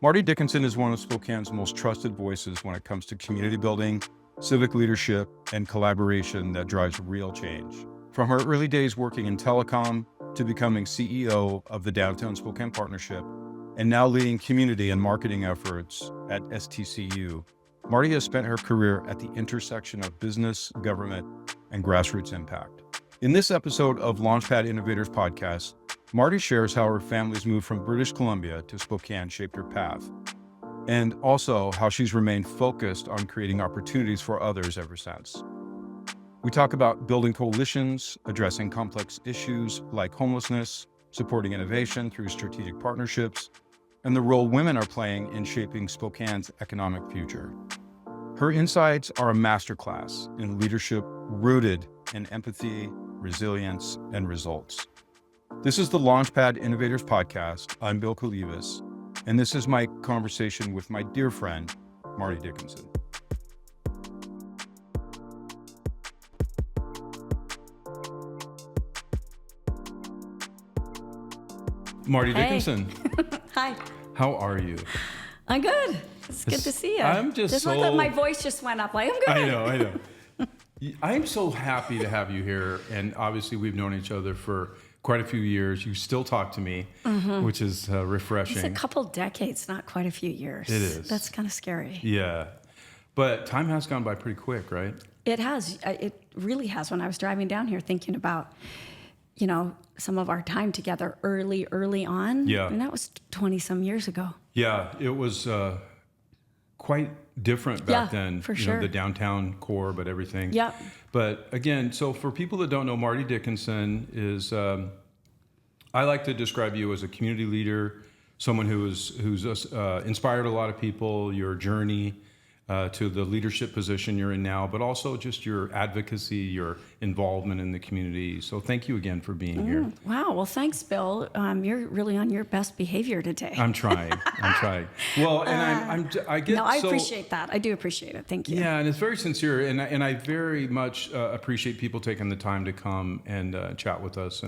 Marty Dickinson is one of Spokane's most trusted voices when it comes to community building, civic leadership, and collaboration that drives real change. From her early days working in telecom to becoming CEO of the Downtown Spokane Partnership, and now leading community and marketing efforts at STCU, Marty has spent her career at the intersection of business, government, and grassroots impact. In this episode of Launchpad Innovators Podcast, Marty shares how her family's move from British Columbia to Spokane shaped her path, and also how she's remained focused on creating opportunities for others ever since. We talk about building coalitions, addressing complex issues like homelessness, supporting innovation through strategic partnerships, and the role women are playing in shaping Spokane's economic future. Her insights are a masterclass in leadership rooted in empathy, resilience, and results. This is the Launchpad Innovators Podcast. I'm Bill Kalivas, and this is my conversation with my dear friend, Marty Dickinson. Marty Dickinson. Hi. How are you? I'm good. It's good to see you. I'm just look like my voice just went up. Like, I'm good. I know. I'm so happy to have you here, and obviously we've known each other for quite a few years. You still talk to me, which is refreshing. It's a couple decades, not quite a few years. It is. That's kind of scary. Yeah. But time has gone by pretty quick, right? It has. It really has. When I was driving down here thinking about, some of our time together early on. Yeah. And that was 20-some years ago. Yeah. It was quite different back then. For sure. The downtown core, but everything. Yeah. But again, so for people that don't know, Marty Dickinson is, I like to describe you as a community leader, someone who's inspired a lot of people, your journey to the leadership position you're in now, but also just your advocacy, your involvement in the community. So thank you again for being here. Wow. Well, thanks, Bill. You're really on your best behavior today. I'm trying. Well, and I get. No, I appreciate that. I do appreciate it. Thank you. Yeah, and it's very sincere, and I very much appreciate people taking the time to come and chat with us.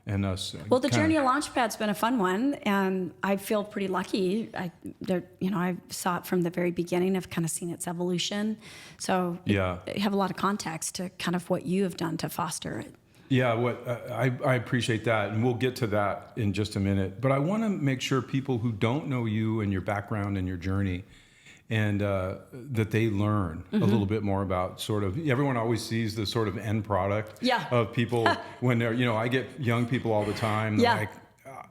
And us. Well, the journey of Launchpad's been a fun one, and I feel pretty lucky. I saw it from the very beginning. I've kind of seen its evolution, so I have a lot of context to kind of what you have done to foster it. Yeah, I appreciate that, and we'll get to that in just a minute. But I want to make sure people who don't know you and your background and your journey, and that they learn a little bit more about sort of, everyone always sees the sort of end product of people when they're, I get young people all the time, like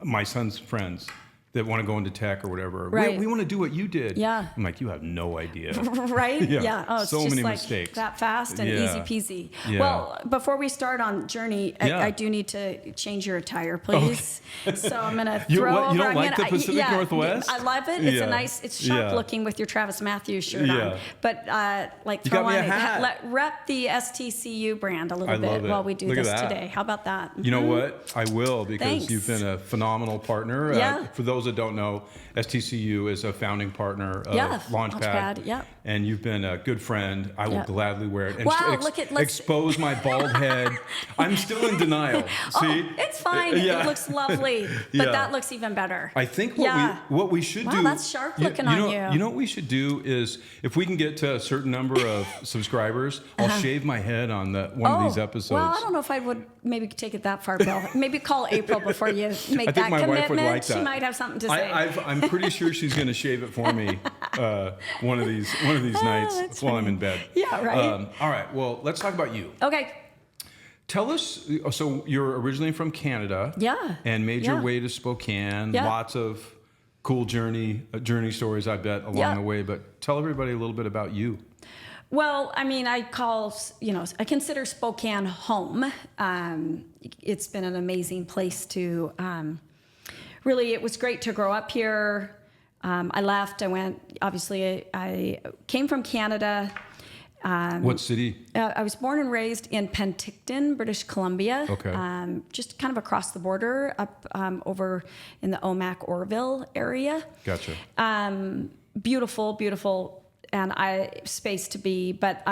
my son's friends that want to go into tech or whatever. Right. We want to do what you did. Yeah. I'm like, you have no idea. Right? Yeah. Oh, it's so just many like mistakes. That fast and easy peasy. Yeah. Well, before we start on journey, I do need to change your attire, please. Okay. So I'm going to throw over. You don't like the Pacific Northwest? I love it. It's sharp looking with your Travis Matthews shirt on. But throw on rep the STCU brand a little bit while we do this today. How about that? You know what? I will, because Thanks. You've been a phenomenal partner. For those that don't know, STCU is a founding partner of Launchpad. And you've been a good friend. I will gladly wear it. And expose my bald head. I'm still in denial. See? It's fine. It looks lovely. But that looks even better. I think what we should do... Wow, that's sharp looking on you. You know what we should do is, if we can get to a certain number of subscribers, I'll shave my head on one of these episodes. Well, I don't know if I would maybe take it that far, Bill. Maybe call April before you make that commitment. I think my wife would like that. She might have something to say. I'm pretty sure she's going to shave it for me one of these nights while I'm in bed. Yeah, right. All right. Well, let's talk about you. Okay. Tell us. So you're originally from Canada. Yeah. And made your way to Spokane. Yeah. Lots of cool journey stories, I bet, along the way. But tell everybody a little bit about you. Well, I mean, I consider Spokane home. It's been an amazing place to. Really, it was great to grow up here. I left. I came from Canada. What city? I was born and raised in Penticton, British Columbia. Okay. Just kind of across the border, up over in the Omak-Orville area. Gotcha. Beautiful. And space to be, but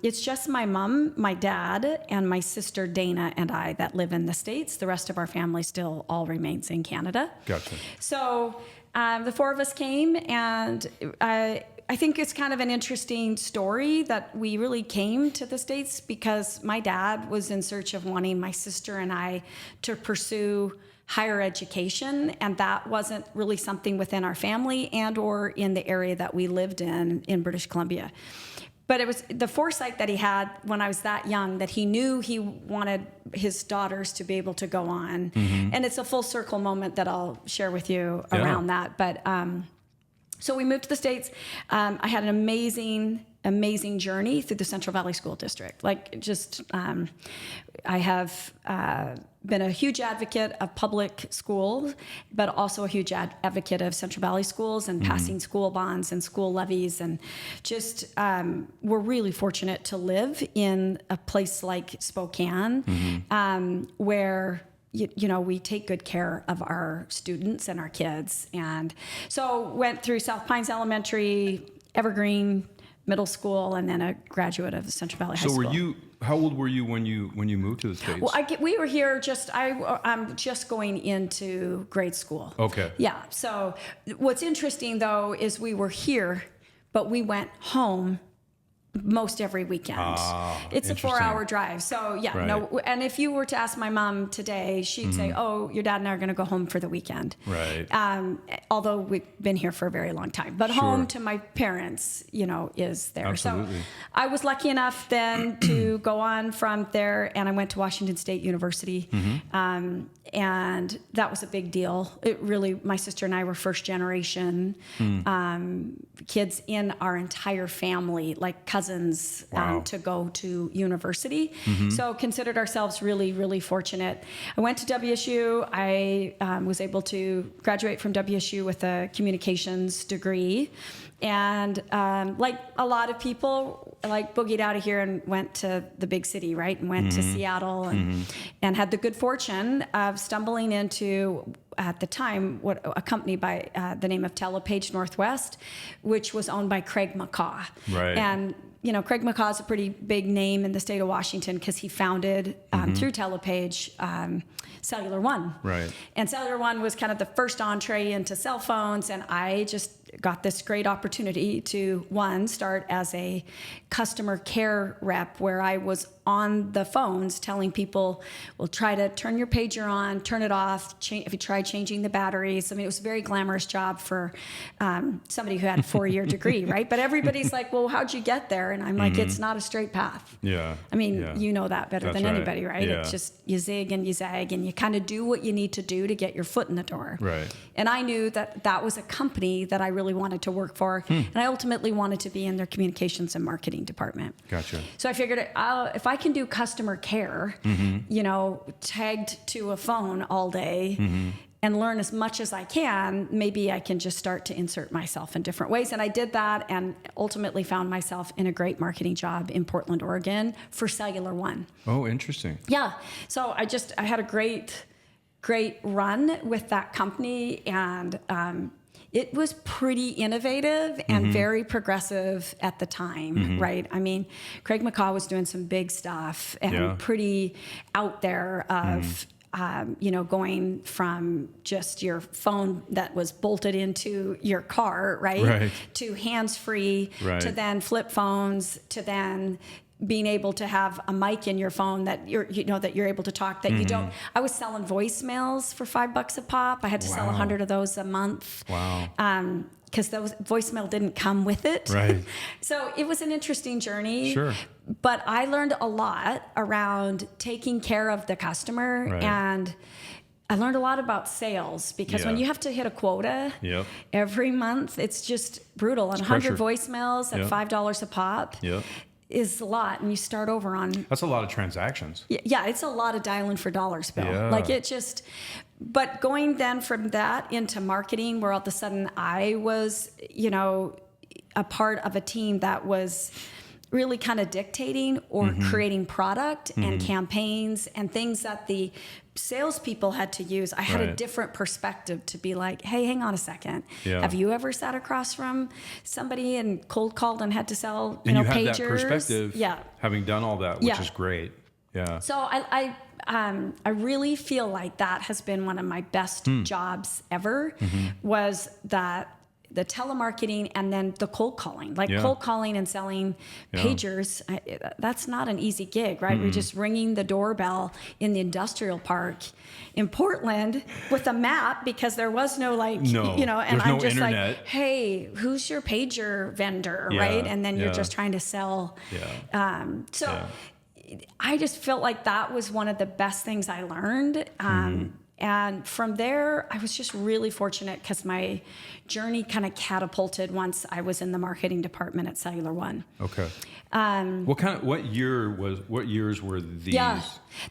it's just my mom, my dad, and my sister Dana and I that live in the States. The rest of our family still all remains in Canada. Gotcha. So The four of us came, and I think it's kind of an interesting story that we really came to the States because my dad was in search of wanting my sister and I to pursue higher education, and that wasn't really something within our family and or in the area that we lived in British Columbia. But it was the foresight that he had when I was that young, that he knew he wanted his daughters to be able to go on. And it's a full circle moment that I'll share with you around that. But so we moved to the States. I had an amazing journey through the Central Valley School District. Like, just, I have been a huge advocate of public schools, but also a huge advocate of Central Valley schools and passing school bonds and school levies. And just, we're really fortunate to live in a place like Spokane, where you know, we take good care of our students and our kids. And so went through South Pines Elementary, Evergreen Middle School, and then a graduate of Central Valley High School. So how old were you when you moved to the States? Well, we were here I'm just going into grade school. Okay. Yeah. So what's interesting though is we were here, but we went home most every weekend. It's a 4-hour drive. So yeah, right. No. And if you were to ask my mom today, she'd say, "Oh, your dad and I are going to go home for the weekend." Right. Although we've been here for a very long time, but home to my parents, you know, is there. Absolutely. So I was lucky enough then to go on from there, and I went to Washington State University. And that was a big deal. It really, my sister and I were first generation kids in our entire family, like cousins, to go to university. So considered ourselves really, really fortunate. I went to WSU. I was able to graduate from WSU with a communications degree. And like a lot of people, like boogied out of here and went to the big city, right? And went to Seattle and had the good fortune of stumbling into, at the time, a company by the name of Telepage Northwest, which was owned by Craig McCaw. Right. And you know, Craig McCaw is a pretty big name in the state of Washington because he founded through Telepage Cellular One. Right. And Cellular One was kind of the first entree into cell phones, and I just got this great opportunity to, one, start as a customer care rep where I was on the phones telling people, well, try to turn your pager on, turn it off, if you try changing the batteries. I mean, it was a very glamorous job for somebody who had a 4-year degree, right? But everybody's like, well, how'd you get there? And I'm like, it's not a straight path. Yeah. I mean, you know that better than anybody, right? Yeah. It's just you zig and you zag and you kind of do what you need to do to get your foot in the door. Right. And I knew that that was a company that I really wanted to work for. And I ultimately wanted to be in their communications and marketing department. Gotcha. So I figured if I can do customer care, you know, tagged to a phone all day and learn as much as I can, maybe I can just start to insert myself in different ways. And I did that and ultimately found myself in a great marketing job in Portland, Oregon for Cellular One. Oh, interesting. Yeah. So I had a great run with that company, and it was pretty innovative and very progressive at the time, right? I mean, Craig McCaw was doing some big stuff and pretty out there of, you know, going from just your phone that was bolted into your car, right? To hands-free, to then flip phones, to then being able to have a mic in your phone that you're able to talk, that you don't. I was selling voicemails for $5 a pop. I had to sell 100 of those a month. Wow. Because those voicemail didn't come with it. Right. So it was an interesting journey. Sure. But I learned a lot around taking care of the customer, and I learned a lot about sales because when you have to hit a quota every month, it's just brutal. And 100 voicemails at $5 a pop. Is a lot, and you start over on. That's a lot of transactions. Yeah, it's a lot of dialing for dollars, Bill. Yeah. Like it just. But going then from that into marketing, where all of a sudden I was, you know, a part of a team that was really kind of dictating or creating product and campaigns and things that the salespeople had to use. I had a different perspective to be like, hey, hang on a second. Have you ever sat across from somebody and cold called and had to sell, and you pagers? have that perspective, having done all that, which is great. Yeah. So I really feel like that has been one of my best jobs ever, was that the telemarketing and then the cold calling, cold calling and selling pagers. That's not an easy gig, right? We're just ringing the doorbell in the industrial park in Portland with a map, because there was no and I'm just internet. like, hey, who's your pager vendor, right? And then you're just trying to sell. I just felt like that was one of the best things I learned. And from there, I was just really fortunate because my journey kind of catapulted once I was in the marketing department at Cellular One. Okay. What years were these? Yeah,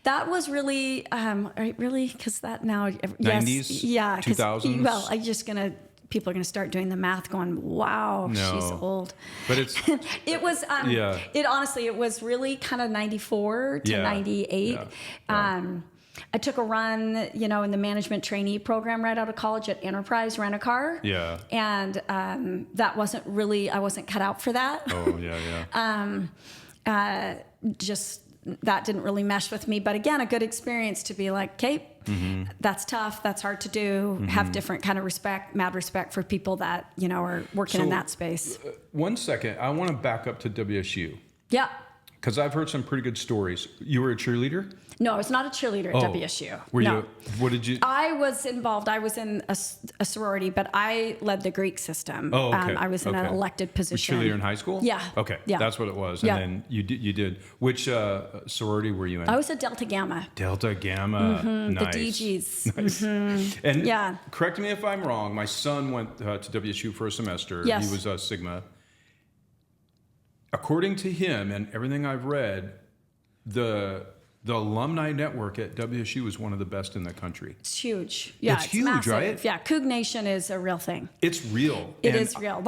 that was really, because that now, 90s? Yeah. 2000s? Well, people are going to start doing the math going, wow, she's old. But it's... It was, it was really kind of 94 to 98. I took a run, in the management trainee program right out of college at Enterprise Rent-A-Car. Yeah. And that wasn't really, I wasn't cut out for that. Oh, yeah. That didn't really mesh with me. But again, a good experience to be like, okay, that's tough. That's hard to do. Have different kind of mad respect for people that, are working in that space. 1 second. I want to back up to WSU. Yeah. Because I've heard some pretty good stories. You were a cheerleader? No, I was not a cheerleader at WSU. Were you? What did you? I was involved. I was in a sorority, but I led the Greek system. Oh, okay. I was in an elected position. Were you cheerleader in high school? Yeah. Okay. Yeah. That's what it was. Yeah. And then you did. Which sorority were you in? I was a Delta Gamma. Delta Gamma. Nice. The DGs. Nice. And yeah. Correct me if I'm wrong. My son went to WSU for a semester. Yes. He was a Sigma. According to him and everything I've read, the alumni network at WSU is one of the best in the country. It's huge. Yeah, it's huge, massive. right? Yeah, Coug Nation is a real thing. It's real. It is real.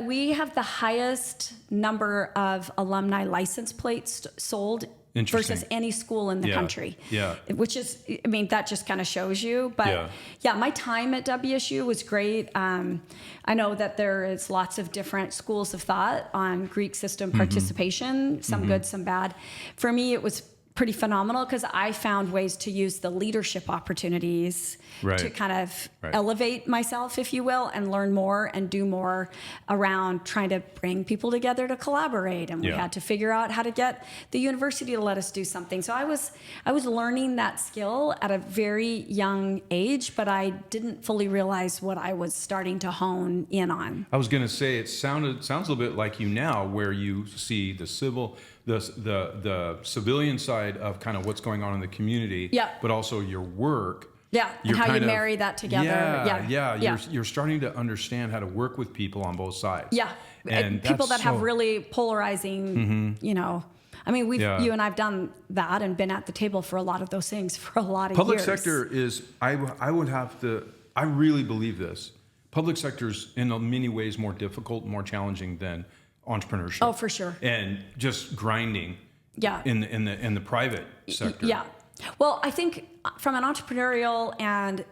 We have the highest number of alumni license plates sold versus any school in the country. Yeah. Which is, that just kind of shows you. But my time at WSU was great. I know that there is lots of different schools of thought on Greek system participation, some good, some bad. For me, it was pretty phenomenal because I found ways to use the leadership opportunities to kind of elevate myself, if you will, and learn more and do more around trying to bring people together to collaborate. And we had to figure out how to get the university to let us do something. So I was learning that skill at a very young age, but I didn't fully realize what I was starting to hone in on. I was going to say, it sounds a little bit like you now, where you see the civilian side of kind of what's going on in the community, but also your work. Yeah, and how you marry that together. You're starting to understand how to work with people on both sides. Yeah, and people that have really polarizing, you and I've done that and been at the table for a lot of those things for a lot of Public years. sector is, I really believe this. Public sector is in many ways more difficult, more challenging than entrepreneurship. Oh, for sure. And just grinding. Yeah. In the private sector. Yeah. Well, I think from an entrepreneurial and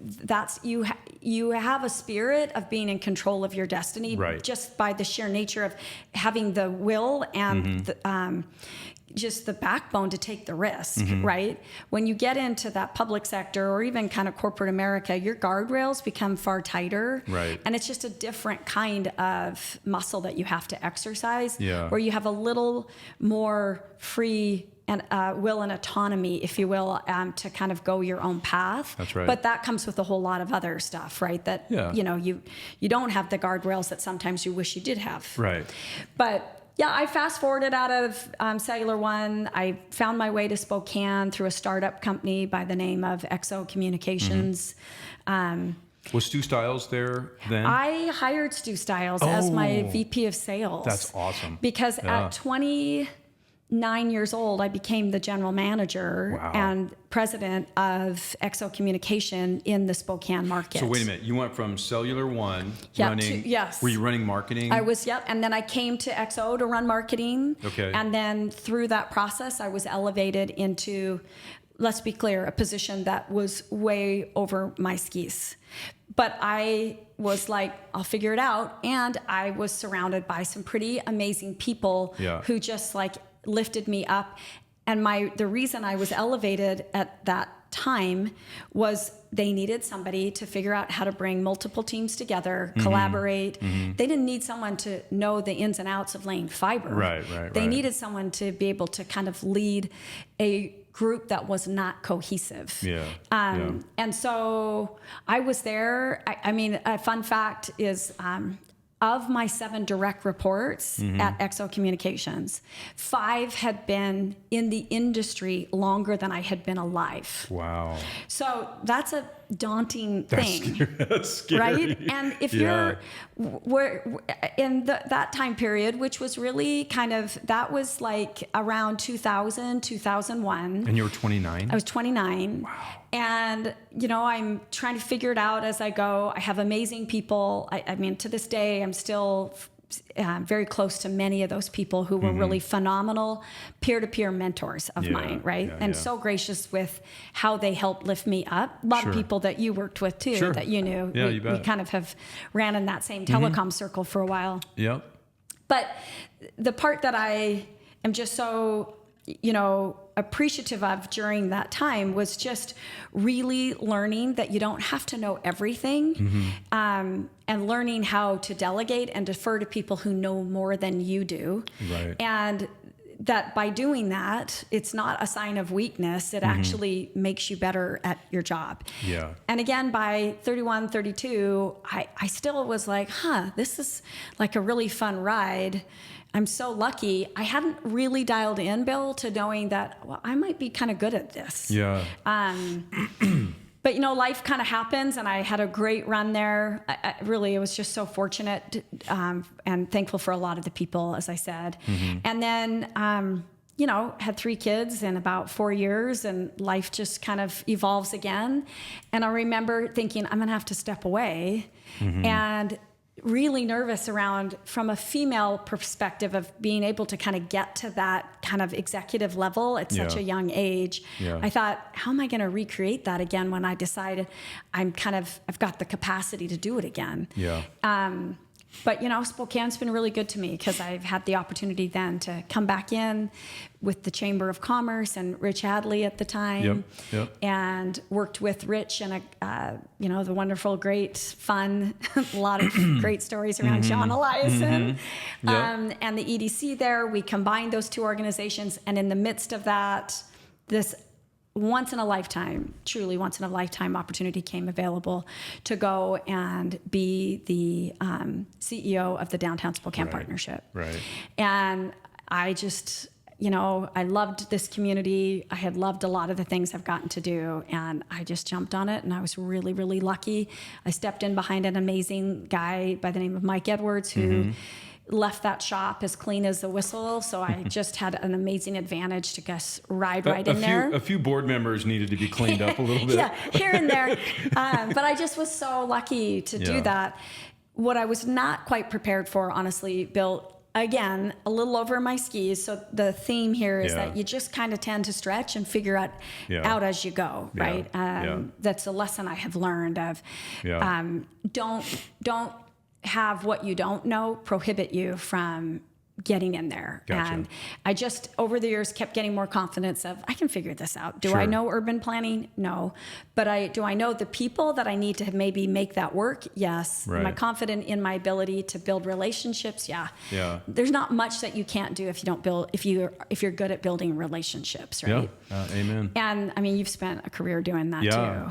that's you have a spirit of being in control of your destiny, just by the sheer nature of having the will and just the backbone to take the risk, right? When you get into that public sector or even kind of corporate America, your guardrails become far tighter. Right. And it's just a different kind of muscle that you have to exercise, where you have a little more free and will and autonomy, if you will, to kind of go your own path. That's right. But that comes with a whole lot of other stuff, right? That, you don't have the guardrails that sometimes you wish you did have. Right. But yeah, I fast forwarded out of Cellular One. I found my way to Spokane through a startup company by the name of XO Communications. Was Stu Stiles there then? I hired Stu Stiles as my VP of sales. That's awesome. Because at 29 years old, I became the general manager and president of XO Communication in the Spokane market. So wait a minute, you went from Cellular One running. Yes. Were you running marketing? I was, and then I came to XO to run marketing. Okay. And then through that process, I was elevated into, let's be clear, a position that was way over my skis. But I was like, I'll figure it out. And I was surrounded by some pretty amazing people who just lifted me up the reason I was elevated at that time was they needed somebody to figure out how to bring multiple teams together, collaborate. They didn't need someone to know the ins and outs of laying fiber. They needed someone to be able to kind of lead a group that was not cohesive. And so I was there. I mean, a fun fact is, of my 7 direct reports at Exo Communications, 5 had been in the industry longer than I had been alive. Wow. So that's a daunting thing. That's scary. Right? And if you're in that time period, which was really kind of, that was like around 2000, 2001. And you were 29? I was 29. Wow. And, you know, I'm trying to figure it out as I go. I have amazing people. I mean, to this day, I'm still very close to many of those people who were really phenomenal peer-to-peer mentors of mine, right? And so gracious with how they helped lift me up. A lot of people that you worked with too, that you knew. You bet. We kind of have ran in that same telecom circle for a while. But the part that I am just so, you know, appreciative of during that time was just really learning that you don't have to know everything, and learning how to delegate and defer to people who know more than you do. And that by doing that, it's not a sign of weakness. It actually makes you better at your job. And again, by 31, 32, I still was like, this is like a really fun ride. I'm so lucky. I hadn't really dialed in, Bill, to knowing that, well, I might be kind of good at this. But, you know, life kind of happens, and I had a great run there. I was just so fortunate and thankful for a lot of the people, as I said. And then, you know, had 3 kids in about 4 years, and life just kind of evolves again. And I remember thinking, I'm going to have to step away. And really nervous around, from a female perspective, of being able to kind of get to that kind of executive level at such a young age. I thought, how am I going to recreate that again when I decided I've got the capacity to do it again? But, you know, Spokane's been really good to me because I've had the opportunity then to come back in with the Chamber of Commerce and Rich Hadley at the time, and worked with Rich and, you know, the wonderful, great, fun, a lot of great stories around John Eliason, and the EDC there. We combined those 2 organizations, and in the midst of that, this truly once in a lifetime opportunity came available to go and be the CEO of the Downtown Spokane Partnership. And I just, you know, I loved this community. I had loved a lot of the things I've gotten to do, and I just jumped on it, and I was really, really lucky. I stepped in behind an amazing guy by the name of Mike Edwards, who left that shop as clean as a whistle. So I just had an amazing advantage to just ride in there. A few board members needed to be cleaned up a little bit. Here and there. But I just was so lucky to do that. What I was not quite prepared for, honestly, Bill, again, a little over my skis. So the theme here is that you just kind of tend to stretch and figure out as you go, right? That's a lesson I have learned of don't have what you don't know prohibit you from getting in there. And I just, over the years, kept getting more confidence of, I can figure this out. Do I know urban planning? No. But do I know the people that I need to maybe make that work? Yes. Am I confident in my ability to build relationships? Yeah. There's not much that you can't do if you don't build, if you're good at building relationships, right? Amen. And I mean, you've spent a career doing that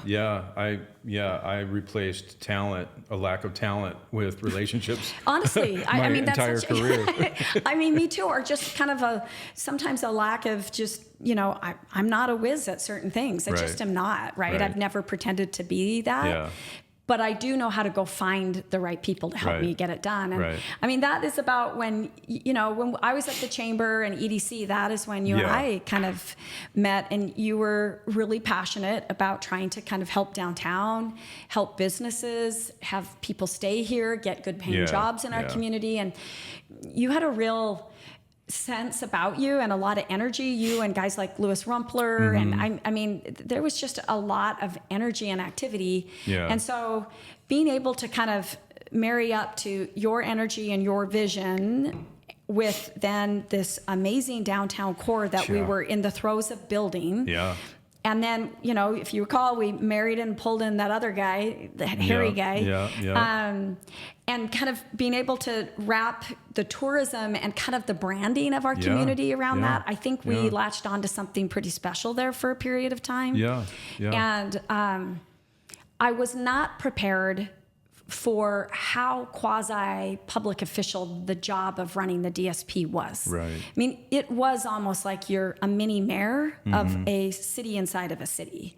too. I replaced a lack of talent with relationships. Honestly, I mean, that's entire career. I mean, me too, or just kind of sometimes a lack of just, you know, I'm not a whiz at certain things. I just am not, right? I've never pretended to be that. But I do know how to go find the right people to help me get it done. And I mean, that is about when, you know, when I was at the Chamber and EDC, that is when you and I kind of met, and you were really passionate about trying to kind of help downtown, help businesses, have people stay here, get good paying jobs in our community. And you had a real sense about you and a lot of energy, you and guys like Louis Rumpler. And I mean, there was just a lot of energy and activity. And so being able to kind of marry up to your energy and your vision with then this amazing downtown core that we were in the throes of building. Yeah. And then, if you recall, we married and pulled in that other guy, the hairy guy. And kind of being able to wrap the tourism and kind of the branding of our community around that. I think we latched onto something pretty special there for a period of time. And I was not prepared for how quasi-public official the job of running the DSP was. Right. I mean, it was almost like you're a mini mayor of a city inside of a city.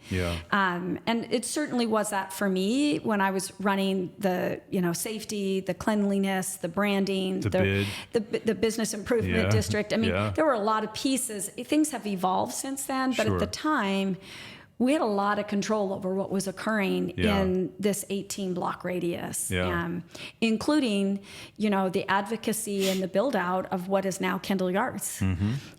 And it certainly was that for me when I was running the, safety, the cleanliness, the branding, the business improvement district. I mean, there were a lot of pieces. Things have evolved since then, but at the time, we had a lot of control over what was occurring in this 18-block radius, including, the advocacy and the build-out of what is now Kendall Yards.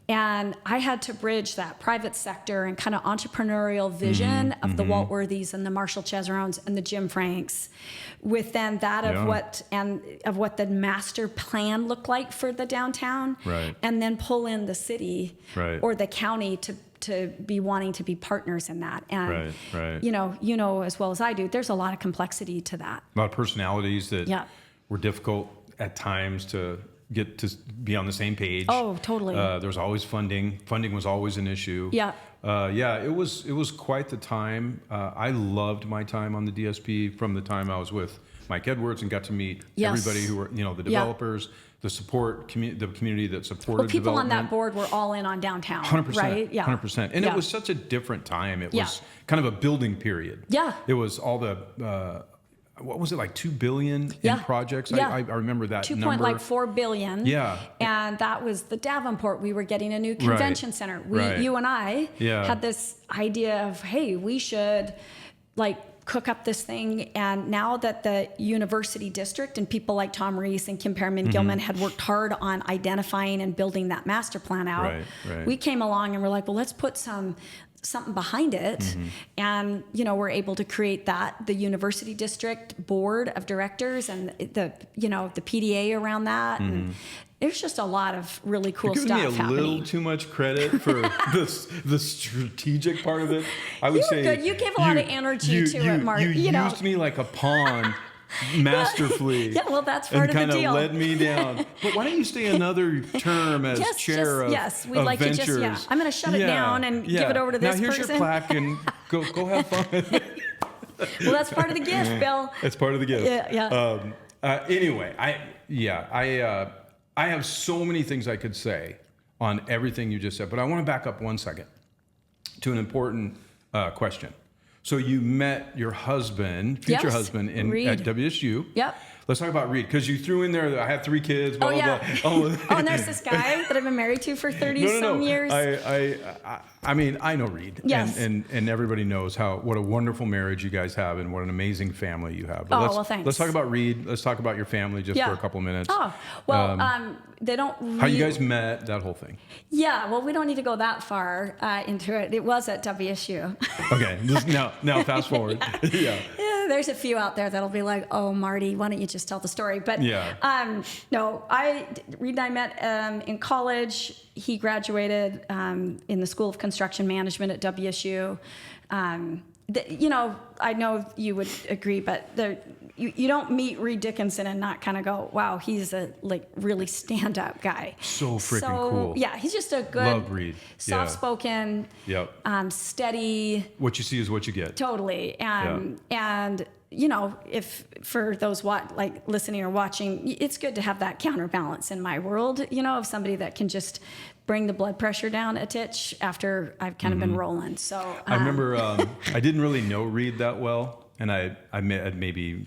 And I had to bridge that private sector and kind of entrepreneurial vision of the Walt Worthys and the Marshall Cheserones and the Jim Franks, with then that of what the master plan looked like for the downtown, and then pull in the city or the county to be wanting to be partners in that. And, as well as I do, there's a lot of complexity to that. A lot of personalities that were difficult at times to get to be on the same page. Oh, totally. There was always funding. Funding was always an issue. It was quite the time. I loved my time on the DSP from the time I was with Mike Edwards and got to meet everybody who were, the developers, the support, the community that supported people development. on that board were all in on downtown, 100%, right? 100%. And it was such a different time. It was kind of a building period. It was all the, what was it, like $2 billion in projects? I remember that number. $2.4 billion. And that was the Davenport. We were getting a new convention center. You and I had this idea of, hey, we should cook up this thing. And now that the university district and people like Tom Reese and Kim Perriman-Gilman had worked hard on identifying and building that master plan out, we came along and we're like, well, let's put something behind it. And, we're able to create the university district board of directors and the PDA around that. And there's just a lot of really cool stuff happening. You're giving me a little too much credit for the strategic part of it. I would say good. You gave a lot of energy to it, Mark. You used me like a pawn masterfully. Well, that's part of the deal. And kind of led me down. But why don't you stay another term as chair of we'd like ventures? to just, I'm going to shut it down and give it over to this person. Now here's your plaque and go have fun. Well, that's part of the gift, Bill. That's part of the gift. Anyway, I have so many things I could say on everything you just said, but I want to back up 1 second to an important question. So you met your husband, future husband, at WSU. Let's talk about Reed, because you threw in there that I have 3 kids, blah, blah, blah. And there's this guy that I've been married to for 30-some years. I mean, I know Reed. And everybody knows what a wonderful marriage you guys have and what an amazing family you have. But thanks. Let's talk about Reed. Let's talk about your family just for a couple minutes. They don't really... How you guys met, that whole thing. Well, we don't need to go that far into it. It was at WSU. Okay, now fast forward. There's a few out there that'll be like, oh, Marty, why don't you just tell the story? But no, Reed and I met in college. He graduated in the School of Construction Management at WSU. I know you would agree, but you don't meet Reed Dickinson and not kind of go, wow, he's a really stand-up guy. So freaking cool. Yeah, he's just a good, love Reed. soft-spoken, steady. What you see is what you get. Totally. And if for those listening or watching, it's good to have that counterbalance in my world, of somebody that can just bring the blood pressure down a titch after I've kind of been rolling. So I remember I didn't really know Reed that well, and I'd maybe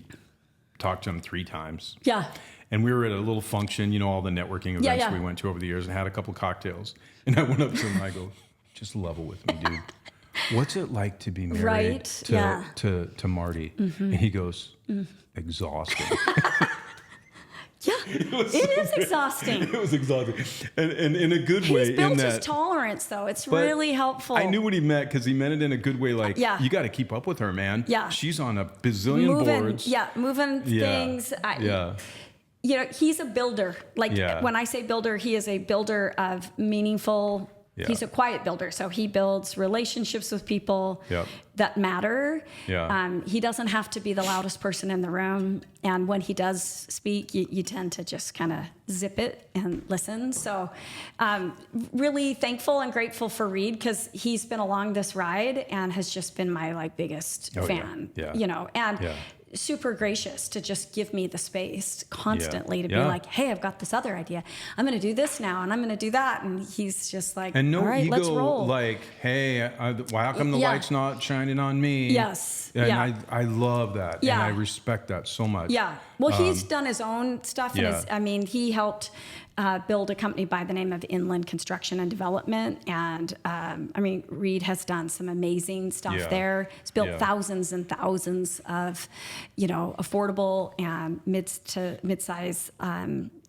talked to him 3 times. And we were at a little function, all the networking events we went to over the years, and had a couple cocktails. And I went up to him and I go, just level with me, dude. What's it like to be married to Marty? And he goes, exhausting. It is exhausting. It was exhausting. And in a good way. He's built his tolerance, though. It's really helpful. I knew what he meant, because he meant it in a good way. You got to keep up with her, man. She's on a bazillion boards. Moving things. he's a builder. Like Yeah. when I say builder, he is a builder of meaningful. Yeah. He's a quiet builder, so he builds relationships with people Yep. that matter. Yeah. He doesn't have to be the loudest person in the room, and when he does speak, you tend to just kind of zip it and listen. So really thankful and grateful for Reed, because he's been along this ride and has just been my biggest fan. Yeah. And Yeah. super gracious to just give me the space constantly to be Yeah. like, hey, I've got this other idea. I'm going to do this now, and I'm going to do that. And he's just like, And no all right, ego, let's roll. like, hey, why how come the Yeah. light's not shining on me? Yes. And Yeah. I love that. Yeah. And I respect that so much. Yeah. Well, he's done his own stuff. Yeah. And he helped build a company by the name of Inland Construction and Development. And Reed has done some amazing stuff Yeah. there. He's built Yeah. thousands and thousands of, affordable and mid-size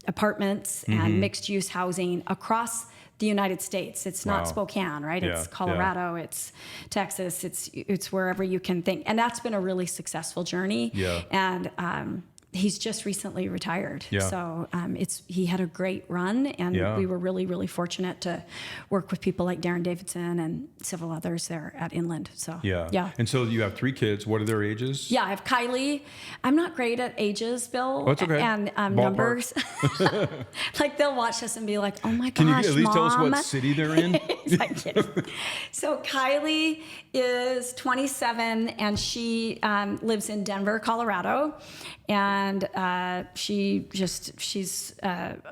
apartments and mixed-use housing across the United States. It's not Wow. Spokane, right? Yeah, It's Colorado, it's Texas, it's wherever you can think. And that's been a really successful journey. Yeah. And he's just recently retired. Yeah. So he had a great run, and Yeah. we were really, really fortunate to work with people like Darren Davidson and several others there at Inland. So Yeah. yeah. And so you have 3 kids. What are their ages? Yeah, I have Kylie. I'm not great at ages, Bill. Oh, it's okay. And Ballpark. numbers. Like they'll watch us and be like, "Oh my gosh, Can you at least Mom." tell us what city they're in? So Kylie is 27, and she lives in Denver, Colorado. And she's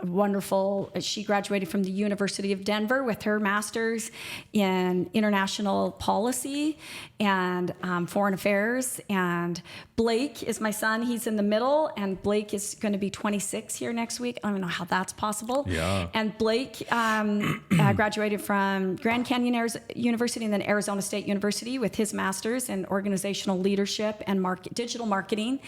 wonderful. She graduated from the University of Denver with her master's in international policy and foreign affairs. And Blake is my son. He's in the middle, and Blake is going to be 26 here next week. I don't know how that's possible. Yeah. And Blake graduated from Grand Canyon University and then Arizona State University with his master's in organizational leadership and digital marketing.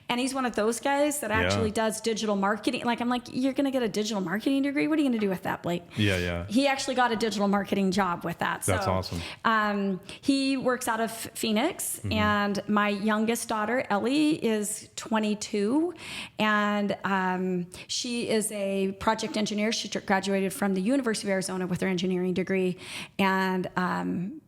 And he's one of those guys that actually does digital marketing. Like, I'm like, you're going to get a digital marketing degree? What are you going to do with that, Blake? Yeah. He actually got a digital marketing job with that. That's awesome. He works out of Phoenix, and my youngest daughter, Ellie, is 22, and she is a project engineer. She graduated from the University of Arizona with her engineering degree, and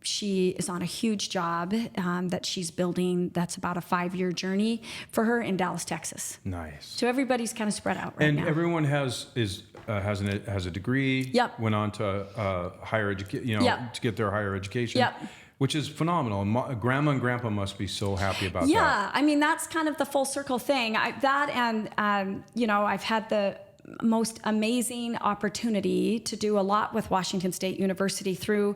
she is on a huge job that she's building. That's about a 5-year journey for her in Dallas, Texas. Nice. So everybody's kind of spread out right now. And everyone has a degree. Yep. Went on to higher education, Yep. to get their higher education. Yep. Which is phenomenal. Grandma and Grandpa must be so happy about that. Yeah, I mean, that's kind of the full circle thing. I've had the most amazing opportunity to do a lot with Washington State University through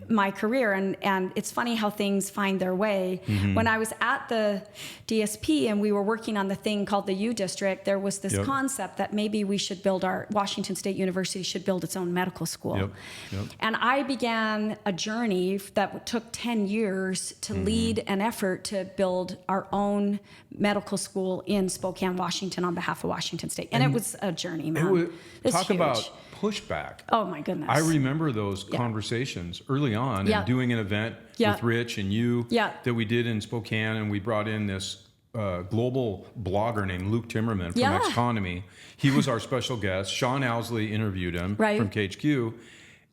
my career. And it's funny how things find their way. When I was at the DSP and we were working on the thing called the U District, there was this concept that maybe we should Washington State University should build its own medical school. Yep. And I began a journey that took 10 years to lead an effort to build our own medical school in Spokane, Washington on behalf of Washington State. And it was a journey, man. It's talk huge. about pushback. Oh my goodness. I remember those conversations early on and doing an event with Rich and you that we did in Spokane, and we brought in this global blogger named Luke Timmerman from Xconomy. He was our special guest. Sean Owsley interviewed him from KHQ.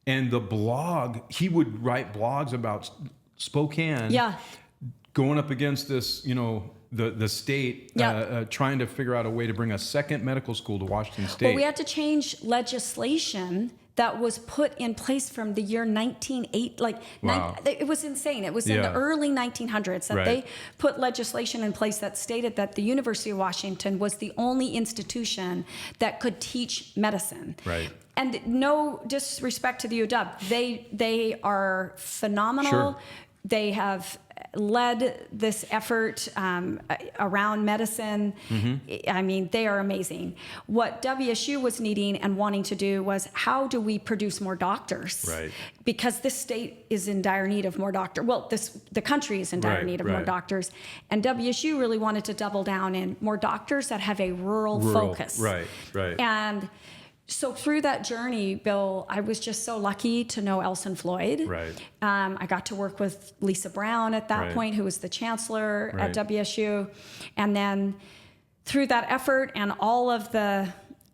And the blog, he would write blogs about Spokane going up against this, the state trying to figure out a way to bring a second medical school to Washington State. Well, we had to change legislation that was put in place from the year 1908. It was insane. It was in the early 1900s that they put legislation in place that stated that the University of Washington was the only institution that could teach medicine. Right. And no disrespect to the UW, they are phenomenal. Sure. They have led this effort around medicine. I mean, they are amazing. What WSU was needing and wanting to do was, how do we produce more doctors? Right. Because this state is in dire need of more doctors. Well, the country is in dire need of more doctors. And WSU really wanted to double down in more doctors that have a rural focus. Right. And so through that journey, Bill, I was just so lucky to know Elson Floyd. Right. I got to work with Lisa Brown at that point, who was the chancellor at WSU. And then through that effort and all of the,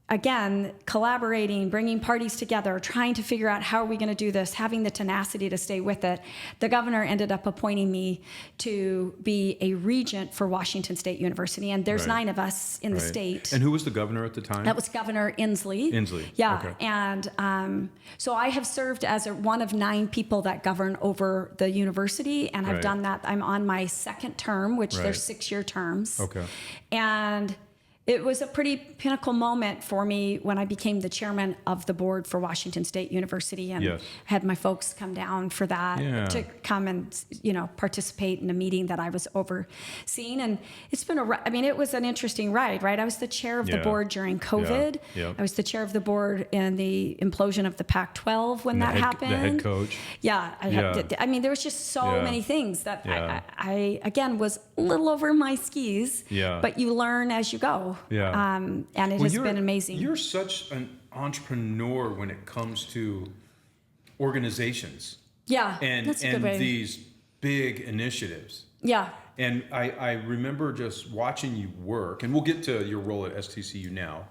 again, collaborating, bringing parties together, trying to figure out how are we going to do this, having the tenacity to stay with it, the governor ended up appointing me to be a regent for Washington State University. And there's 9 of us in the state. And who was the governor at the time? That was Governor Inslee. Inslee. Yeah. Okay. And so I have served as one of 9 people that govern over the university. And I've done that. I'm on my 2nd term, which there's 6-year terms. Okay. And it was a pretty pinnacle moment for me when I became the chairman of the board for Washington State University, and had my folks come down for that to come and participate in a meeting that I was overseeing. And it's been it was an interesting ride, right? I was the chair of the board during COVID. I was the chair of the board in the implosion of the Pac-12 when that happened. The head coach. There was just so many things that I again was a little over my skis. But you learn as you go. And it has been amazing. You're such an entrepreneur when it comes to organizations. And that's a good way. These big initiatives. And I remember just watching you work, and we'll get to your role at STCU now.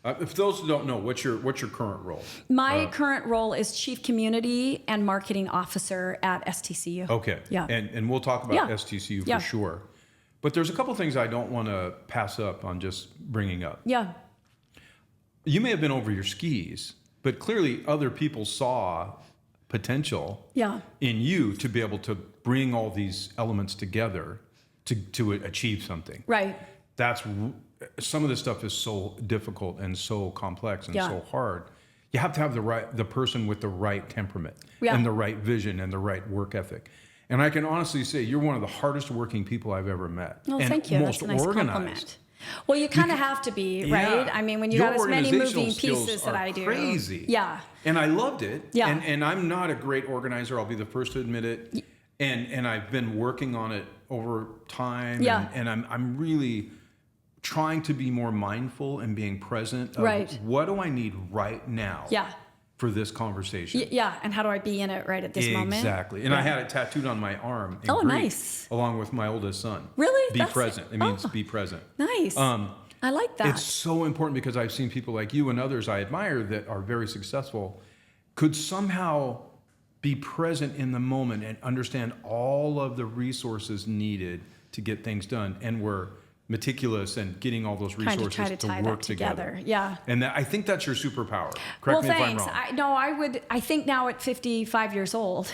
If those who don't know, what's your current role? My current role is Chief Community and Marketing Officer at STCU. Okay. And we'll talk about STCU for sure. But there's a couple things I don't want to pass up on just bringing up. You may have been over your skis, but clearly other people saw potential in you to be able to bring all these elements together to achieve something. That's some of this stuff is so difficult and so complex and so hard. You have to have the person with the right temperament and the right vision and the right work ethic. And I can honestly say you're one of the hardest working people I've ever met. Oh, and thank you. Most That's a nice organized. Compliment. Well, you kind of have to be, right? I mean, when you got as many moving pieces that I do. Crazy. And I loved it. And I'm not a great organizer. I'll be the first to admit it. And I've been working on it over time. And I'm really trying to be more mindful and being present of what do I need right now for this conversation. And how do I be in it right at this moment? Exactly. And I had it tattooed on my arm in Greek, nice. Along with my oldest son. Really? Be present. It means be present. Nice. I like that. It's so important because I've seen people like you and others I admire that are very successful could somehow be present in the moment and understand all of the resources needed to get things done. And we're meticulous and getting all those resources to work together. And I think that's your superpower. Correct me if I'm wrong. I think now at 55 years old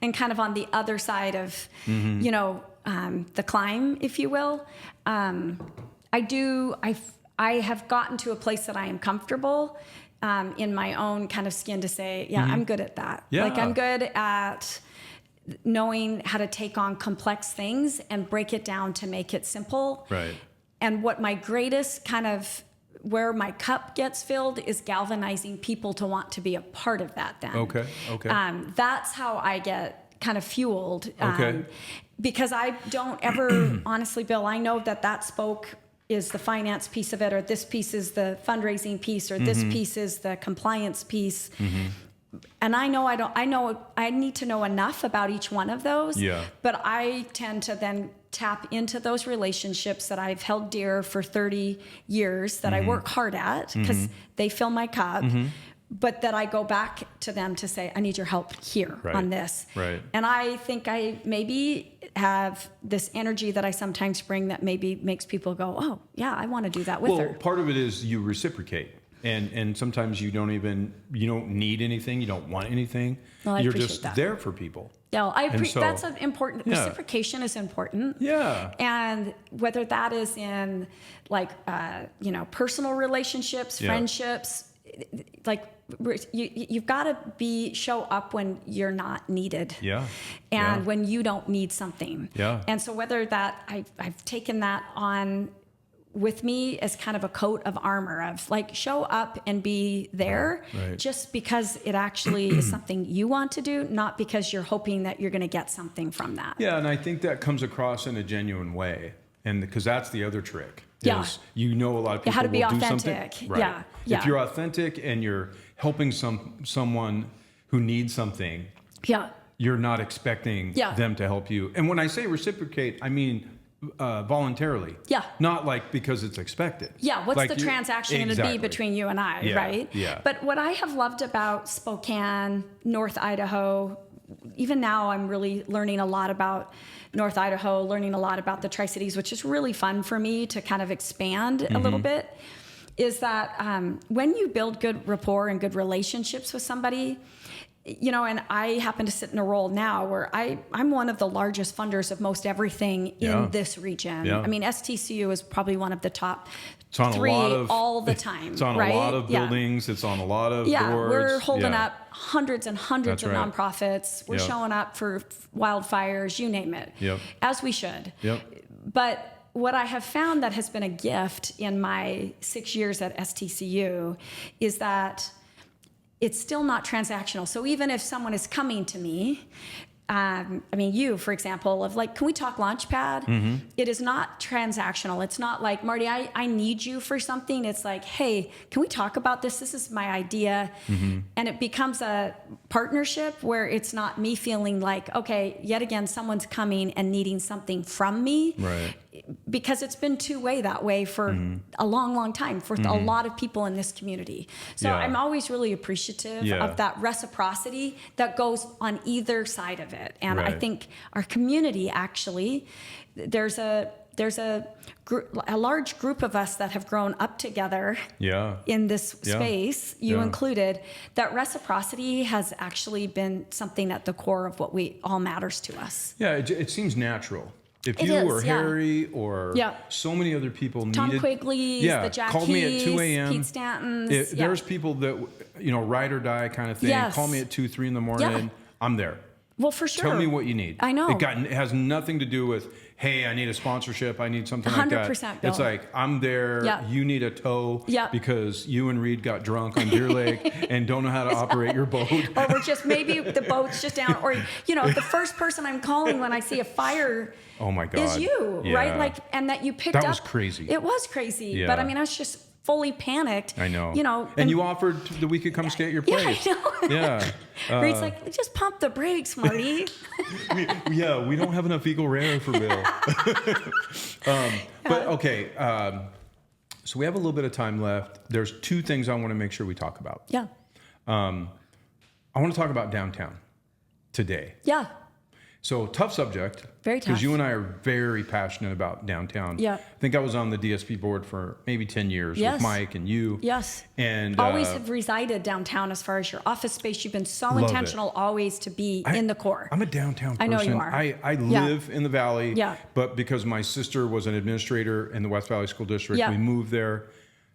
and kind of on the other side of, the climb, if you will, I have gotten to a place that I am comfortable in my own kind of skin to say, I'm good at that. Like I'm good at knowing how to take on complex things and break it down to make it simple. And what my greatest kind of, where my cup gets filled is galvanizing people to want to be a part of that then. That's how I get kind of fueled. Because I don't ever, honestly, Bill, I know that spoke is the finance piece of it, or this piece is the fundraising piece, or this piece is the compliance piece. And I know I need to know enough about each one of those. But I tend to then tap into those relationships that I've held dear for 30 years that I work hard at because they fill my cup. But that I go back to them to say, I need your help here on this. And I think I maybe have this energy that I sometimes bring that maybe makes people go, oh, yeah, I want to do that with her. Well, part of it is you reciprocate. And sometimes you don't need anything, you don't want anything. Well, You're just there for people. That's an important, reciprocation is important. And whether that is in personal relationships, friendships, you've got to show up when you're not needed. And when you don't need something. And so whether that, I've taken that on with me as kind of a coat of armor of show up and be there just because it actually is something you want to do, not because you're hoping that you're going to get something from that. And I think that comes across in a genuine way. And because that's the other trick. A lot of people how to be will authentic. Do something. If you're authentic and you're helping someone who needs something, you're not expecting them to help you. And when I say reciprocate, I mean voluntarily. Yeah. Not like because it's expected. Yeah. What's like the transaction going to be between you and I, right? Yeah. But what I have loved about Spokane, North Idaho, even now I'm really learning a lot about North Idaho, learning a lot about the Tri-Cities, which is really fun for me to kind of expand a little bit, is that when you build good rapport and good relationships with somebody, you know, and I happen to sit in a role now where I'm one of the largest funders of most everything in this region. Yeah. I mean, STCU is probably one of the top It's on three a lot of, all the time. It's on right? a lot of buildings. It's on a lot of doors. We're holding up hundreds and hundreds That's of right. nonprofits. We're showing up for wildfires, you name it, as we should. But what I have found that has been a gift in my 6 years at STCU is that it's still not transactional. So even if someone is coming to me, I mean, you, for example, of like, can we talk Launchpad? It is not transactional. It's not like, Marty, I need you for something. It's like, hey, can we talk about this? This is my idea. And it becomes a partnership where it's not me feeling like, okay, yet again, someone's coming and needing something from me. Right. Because it's been two-way that way for a long, long time for a lot of people in this community. So I'm always really appreciative of that reciprocity that goes on either side of it. And I think our community actually, there's a large group of us that have grown up together in this space, you included, that reciprocity has actually been something at the core of what all matters to us. Yeah, it seems natural. If you or Harry or so many other people Tom needed... Quigley's, the Jack called me at 2 a.m. Pete Stanton's. There's people that, you know, ride or die kind of thing. Call me at 2, 3 in the morning. I'm there. Well, for sure. Tell me what you need. I know. It has nothing to do with, hey, I need a sponsorship. I need something like that. 100%, Bill. It's like, I'm there. You need a tow because you and Reed got drunk on Deer Lake and don't know how to operate your boat. Or we're just, maybe the boat's just down. Or, you know, the first person I'm calling when I see a fire is you, right? Like, and that you picked up. That was crazy. It was crazy. But I mean, I was just fully panicked. I know. You know. And you offered that we could come stay at your place. Yeah, I know. Reed's like, just pump the brakes, Marty. we don't have enough Eagle Rare for Bill. But okay, so we have a little bit of time left. There's 2 things I want to make sure we talk about. I want to talk about downtown today. So tough subject. Very tough. Because you and I are very passionate about downtown. I think I was on the DSP board for maybe 10 years with Mike and you. And always have resided downtown as far as your office space. You've been so intentional always to be in the core. I'm a downtown person. I know you are. I live in the Valley. But because my sister was an administrator in the West Valley School District, we moved there.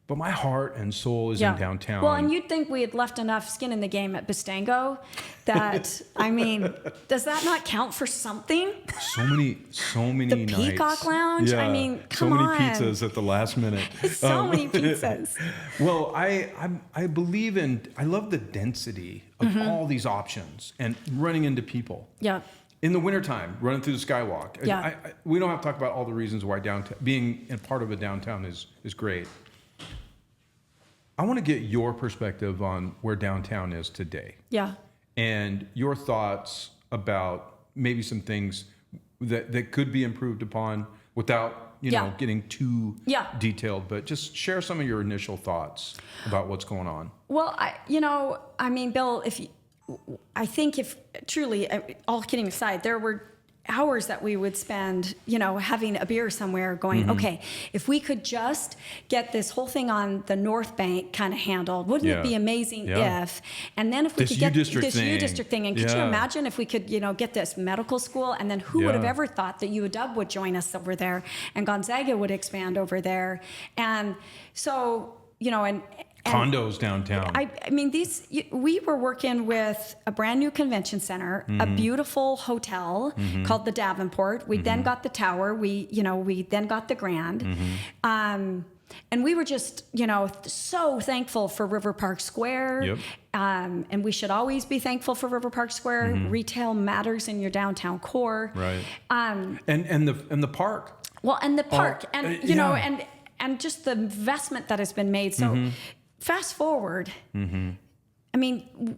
But my heart and soul is in downtown. Well, and you'd think we had left enough skin in the game at Bustango that, I mean, does that not count for something? So many the nights. Peacock Lounge? I mean, come on. So many pizzas at the last minute. So many pizzas. Well, I believe I love the density of all these options and running into people. In the wintertime, running through the Skywalk. We don't have to talk about all the reasons why being a part of a downtown is great. I want to get your perspective on where downtown is today. And your thoughts about maybe some things that could be improved upon without, you know, getting too detailed, but just share some of your initial thoughts about what's going on. Well, I mean, Bill, I think if truly, all kidding aside, there were hours that we would spend, you know, having a beer somewhere going, okay, if we could just get this whole thing on the North Bank kind of handled, wouldn't it be amazing if, and then if we could get this U District thing, and could you imagine if we could, you know, get this medical school, and then who would have ever thought that UW would join us over there, and Gonzaga would expand over there, and so, you know, and condos downtown. I mean, we were working with a brand new convention center, a beautiful hotel called the Davenport. We then got the tower. We then got the Grand. And we were just, you know, so thankful for River Park Square. And we should always be thankful for River Park Square. Retail matters in your downtown core. And the park. Well, and the park, and you know, and just the investment that has been made. So fast forward, I mean,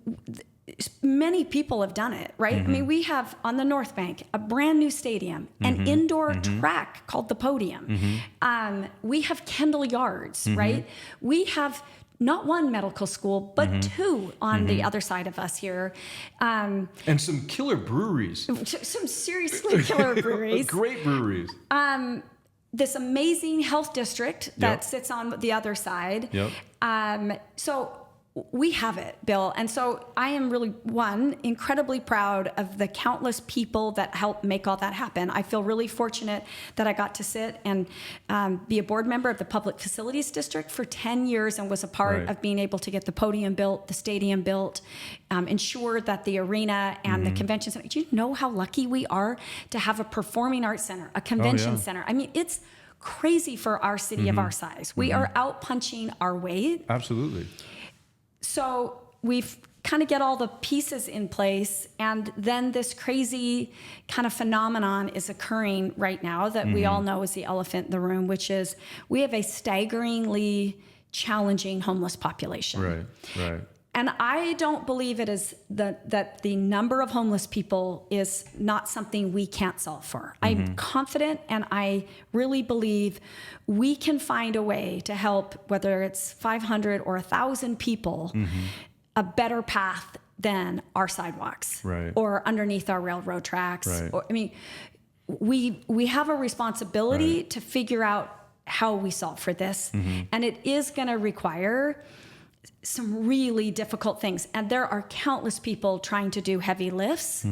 many people have done it, right? I mean, we have on the North Bank a brand new stadium, an indoor track called the Podium. We have Kendall Yards, right? We have not one medical school, but two on the other side of us here. And some killer breweries. Some seriously killer breweries. Great breweries. This amazing health district that sits on the other side. So we have it, Bill. And so I am really, incredibly proud of the countless people that helped make all that happen. I feel really fortunate that I got to sit and be a board member of the Public Facilities District for 10 years and was a part of being able to get the podium built, the stadium built, ensure that the arena and the convention center. Do you know how lucky we are to have a performing arts center, a convention center? I mean, it's crazy for our city of our size. We are out punching our weight. Absolutely. So we've kind of get all the pieces in place, and then this crazy kind of phenomenon is occurring right now that we all know is the elephant in the room, which is we have a staggeringly challenging homeless population. Right. And I don't believe it is that the number of homeless people is not something we can't solve for. I'm confident, and I really believe we can find a way to help, whether it's 500 or 1,000 people, a better path than our sidewalks or underneath our railroad tracks. Or, I mean, we have a responsibility to figure out how we solve for this, and it is going to require some really difficult things. And there are countless people trying to do heavy lifts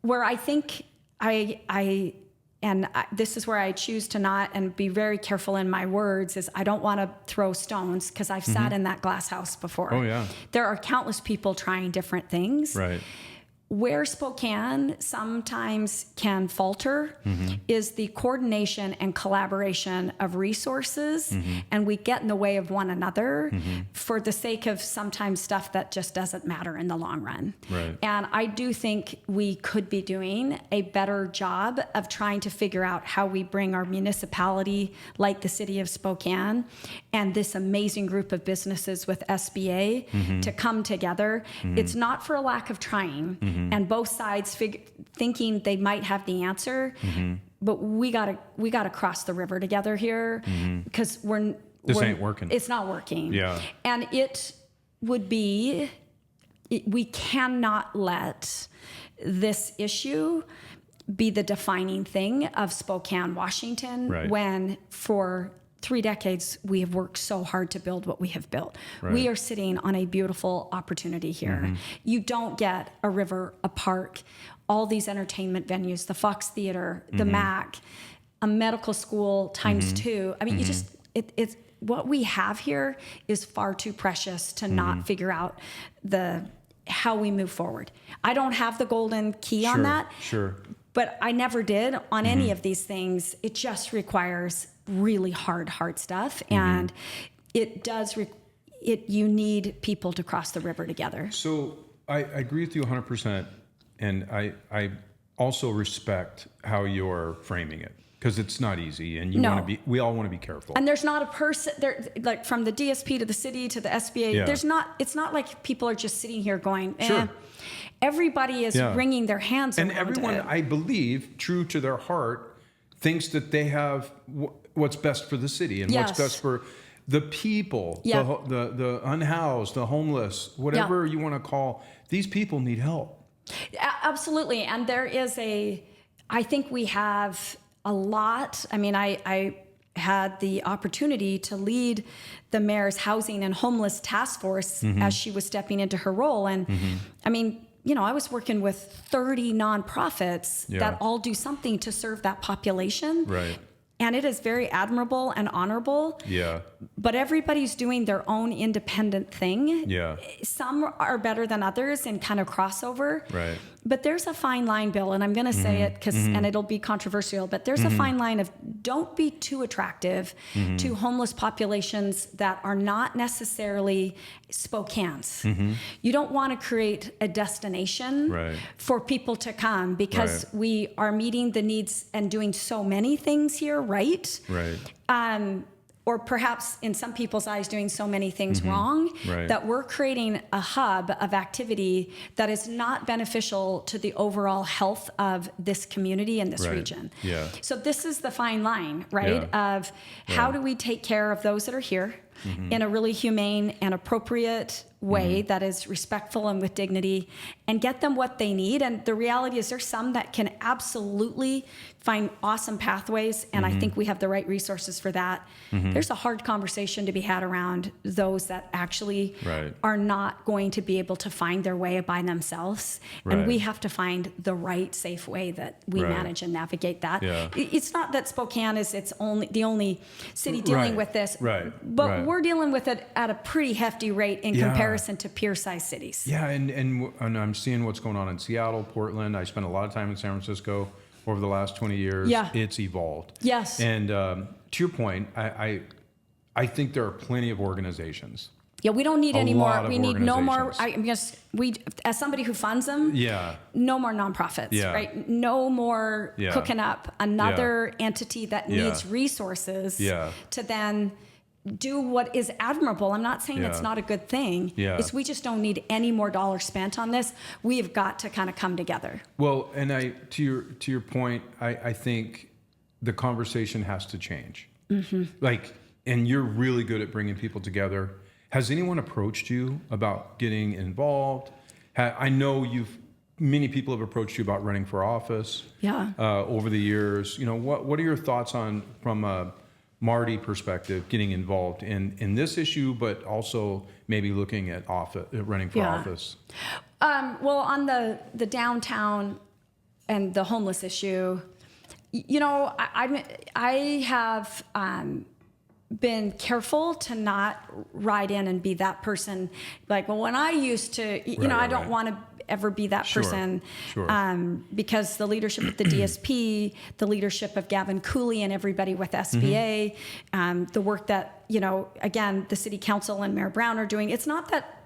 where I think this is where I choose to not and be very careful in my words is I don't want to throw stones because I've sat in that glass house before. Oh, yeah. There are countless people trying different things. Right. Where Spokane sometimes can falter is the coordination and collaboration of resources, and we get in the way of one another for the sake of sometimes stuff that just doesn't matter in the long run. Right. And I do think we could be doing a better job of trying to figure out how we bring our municipality, like the city of Spokane, and this amazing group of businesses with SBA to come together. It's not for a lack of trying. And both sides thinking they might have the answer, but we gotta cross the river together here because this ain't working. It's not working. Yeah, and we cannot let this issue be the defining thing of Spokane, Washington, when for 3 decades, we have worked so hard to build what we have built. We are sitting on a beautiful opportunity here. You don't get a river, a park, all these entertainment venues, the Fox Theater, the MAC, a medical school times 2. I mean, you just, it's what we have here is far too precious to not figure out how we move forward. I don't have the golden key on that. Sure. But I never did on any of these things. It just requires really hard stuff. And it does, you need people to cross the river together. So I agree with you 100%. And I also respect how you're framing it because it's not easy and we all want to be careful. And there's not a person there, like from the DSP to the city to the SBA, it's not like people are just sitting here going, Everybody is wringing their hands around it. And everyone, I believe, true to their heart, thinks that they have what's best for the city and what's best for the people, the unhoused, the homeless, whatever you want to call. These people need help. Absolutely. And there is I think we have a lot. I mean, I had the opportunity to lead the mayor's housing and homeless task force as she was stepping into her role. And I mean, I was working with 30 nonprofits that all do something to serve that population. Right. And it is very admirable and honorable. Yeah. But everybody's doing their own independent thing. Yeah. Some are better than others and kind of crossover. Right. But there's a fine line, Bill, and I'm going to say it because, and it'll be controversial, but there's a fine line of don't be too attractive to homeless populations that are not necessarily Spokane's. You don't want to create a destination for people to come because we are meeting the needs and doing so many things here, right? Right. or perhaps in some people's eyes doing so many things wrong, Right. that we're creating a hub of activity that is not beneficial to the overall health of this community and this Right. region. Yeah. So this is the fine line, right? Of how do we take care of those that are here in a really humane and appropriate way that is respectful and with dignity, and get them what they need. And the reality is there's some that can absolutely find awesome pathways, and I think we have the right resources for that. There's a hard conversation to be had around those that actually Right. are not going to be able to find their way by themselves. And Right. we have to find the right, safe way that we Right. manage and navigate that. Yeah. It's not that Spokane is the only city dealing Right. with this, Right. but Right. we're dealing with it at a pretty hefty rate in Yeah. comparison to peer-sized cities. Yeah, and I'm seeing what's going on in Seattle, Portland. I spent a lot of time in San Francisco over the last 20 years. Yeah. It's evolved. Yes. And to your point, I think there are plenty of organizations. Yeah, we don't need A any lot more. of We need no more. organizations. As somebody who funds them, Yeah. no more nonprofits, Yeah. right? No more Yeah. cooking up another entity that Yeah. needs resources Yeah. to then do what is admirable. I'm not saying it's Yeah. not a good thing. Yeah. It's we just don't need any more dollars spent on this. We've got to kind of come together. Well, and to your point, I think the conversation has to change. Like, and you're really good at bringing people together. Has anyone approached you about getting involved? I know many people have approached you about running for office. Yeah. Over the years. What are your thoughts from a Marty perspective, getting involved in this issue, but also maybe looking at running for office? Well, on the downtown and the homeless issue, I have been careful to not ride in and be that person. Like, well, when I used to, I don't want to ever be that person. Sure. Because the leadership of the DSP, the leadership of Gavin Cooley and everybody with SBA, the work that, again, the city council and Mayor Brown are doing, it's not that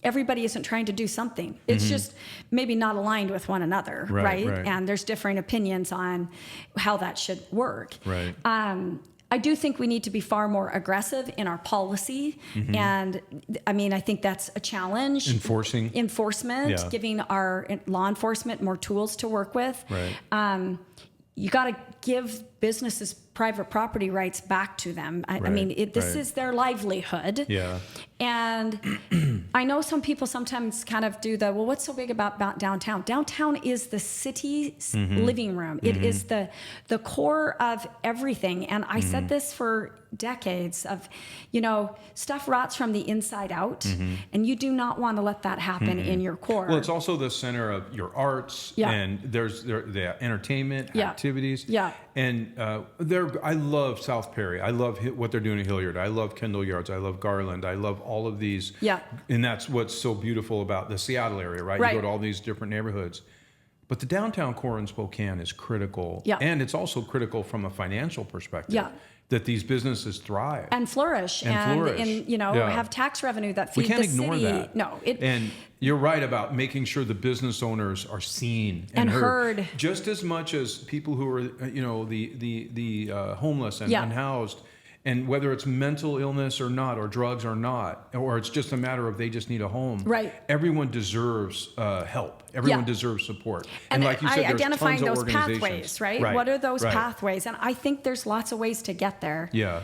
everybody isn't trying to do something. It's just maybe not aligned with one another, right? And there's differing opinions on how that should work. Right. I do think we need to be far more aggressive in our policy. And I think that's a challenge. Enforcement, Yeah. giving our law enforcement more tools to work with. Right. You got to give businesses private property rights back to them. This is their livelihood. Yeah. And I know some people sometimes kind of do well, what's so big about downtown? Downtown is the city's living room. It is the core of everything. And I said this for decades of, stuff rots from the inside out, and you do not want to let that happen in your core. Well, it's also the center of your arts, and there's the entertainment activities. Yeah. And I love South Perry. I love what they're doing in Hilliard. I love Kendall Yards. I love Garland. I love all of these. Yeah. And that's what's so beautiful about the Seattle area, right? You go to all these different neighborhoods. But the downtown core in Spokane is critical. Yeah. And it's also critical from a financial perspective. Yeah. That these businesses thrive. And flourish. And have tax revenue that feed the city. We can't ignore that. No. And you're right about making sure the business owners are seen and heard. Just as much as people who are, the homeless and unhoused. And whether it's mental illness or not, or drugs or not, or it's just a matter of they just need a home. Right. Everyone deserves help. Everyone deserves support. And like you said, there's identifying tons of those pathways, right? What are those pathways? And I think there's lots of ways to get there. Yeah.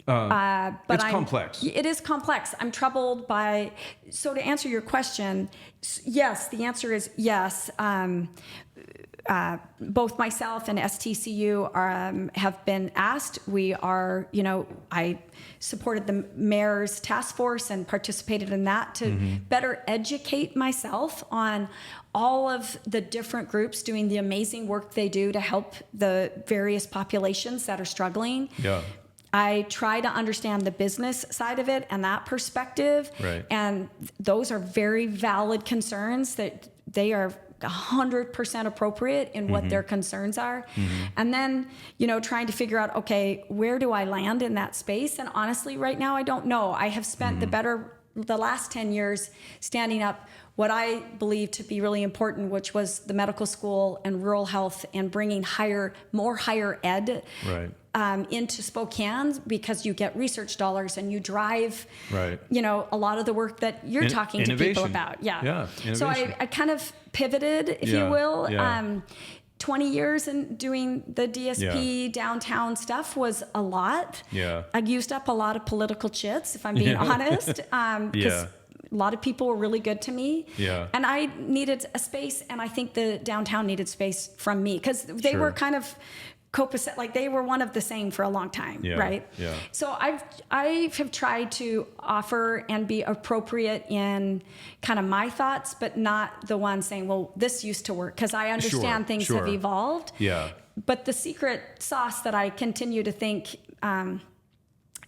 But it's complex. It is complex. I'm troubled by. So to answer your question, yes, the answer is yes. Both myself and STCU have been asked. We are, I supported the mayor's task force and participated in that to better educate myself on all of the different groups doing the amazing work they do to help the various populations that are struggling. Yeah. I try to understand the business side of it and that perspective. Right. And those are very valid concerns that they are 100% appropriate in what their concerns are. And then, trying to figure out, okay, where do I land in that space? And honestly, right now, I don't know. I have spent the last 10 years standing up what I believe to be really important, which was the medical school and rural health and bringing more higher ed into Spokane, because you get research dollars and you drive, a lot of the work that you're talking to people about. Yeah. So I kind of pivoted, if you will. 20 years in doing the DSP downtown stuff was a lot. I used up a lot of political chits, if I'm being honest, because a lot of people were really good to me. And I needed a space, and I think the downtown needed space from me, because they were kind of copacetic, like they were one of the same for a long time, right? So I have tried to offer and be appropriate in kind of my thoughts, but not the one saying, well, this used to work, because I understand things have evolved. But the secret sauce that I continue to think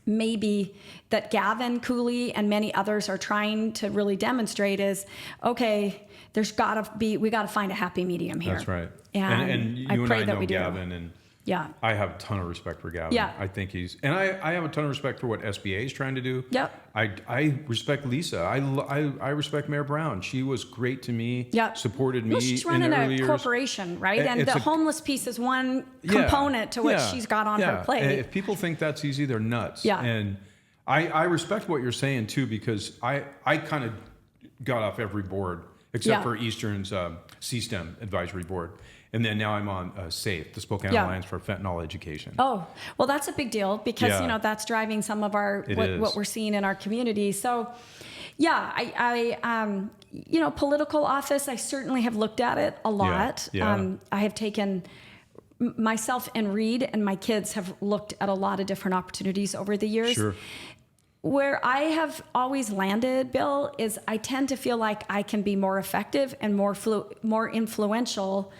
maybe that Gavin Cooley and many others are trying to really demonstrate is, okay, we got to find a happy medium here. That's right. And you I and pray I that know we do. Gavin, and I have a ton of respect for Gavin. I think I have a ton of respect for what SBA is trying to do. I respect Lisa. I respect Mayor Brown. She was great to me. Supported me. She's running a corporation, right? And the homeless piece is one component to what she's got on her plate. And if people think that's easy, they're nuts. And I respect what you're saying too, because I kind of got off every board except for Eastern's CSTEM advisory board. And then now I'm on SAFE, the Spokane Alliance for Fentanyl Education. Oh, well, that's a big deal, because that's driving some of our what we're seeing in our community. So, I political office, I certainly have looked at it a lot. I have taken myself and Reed and my kids have looked at a lot of different opportunities over the years. Where I have always landed, Bill, is I tend to feel like I can be more effective and more influential,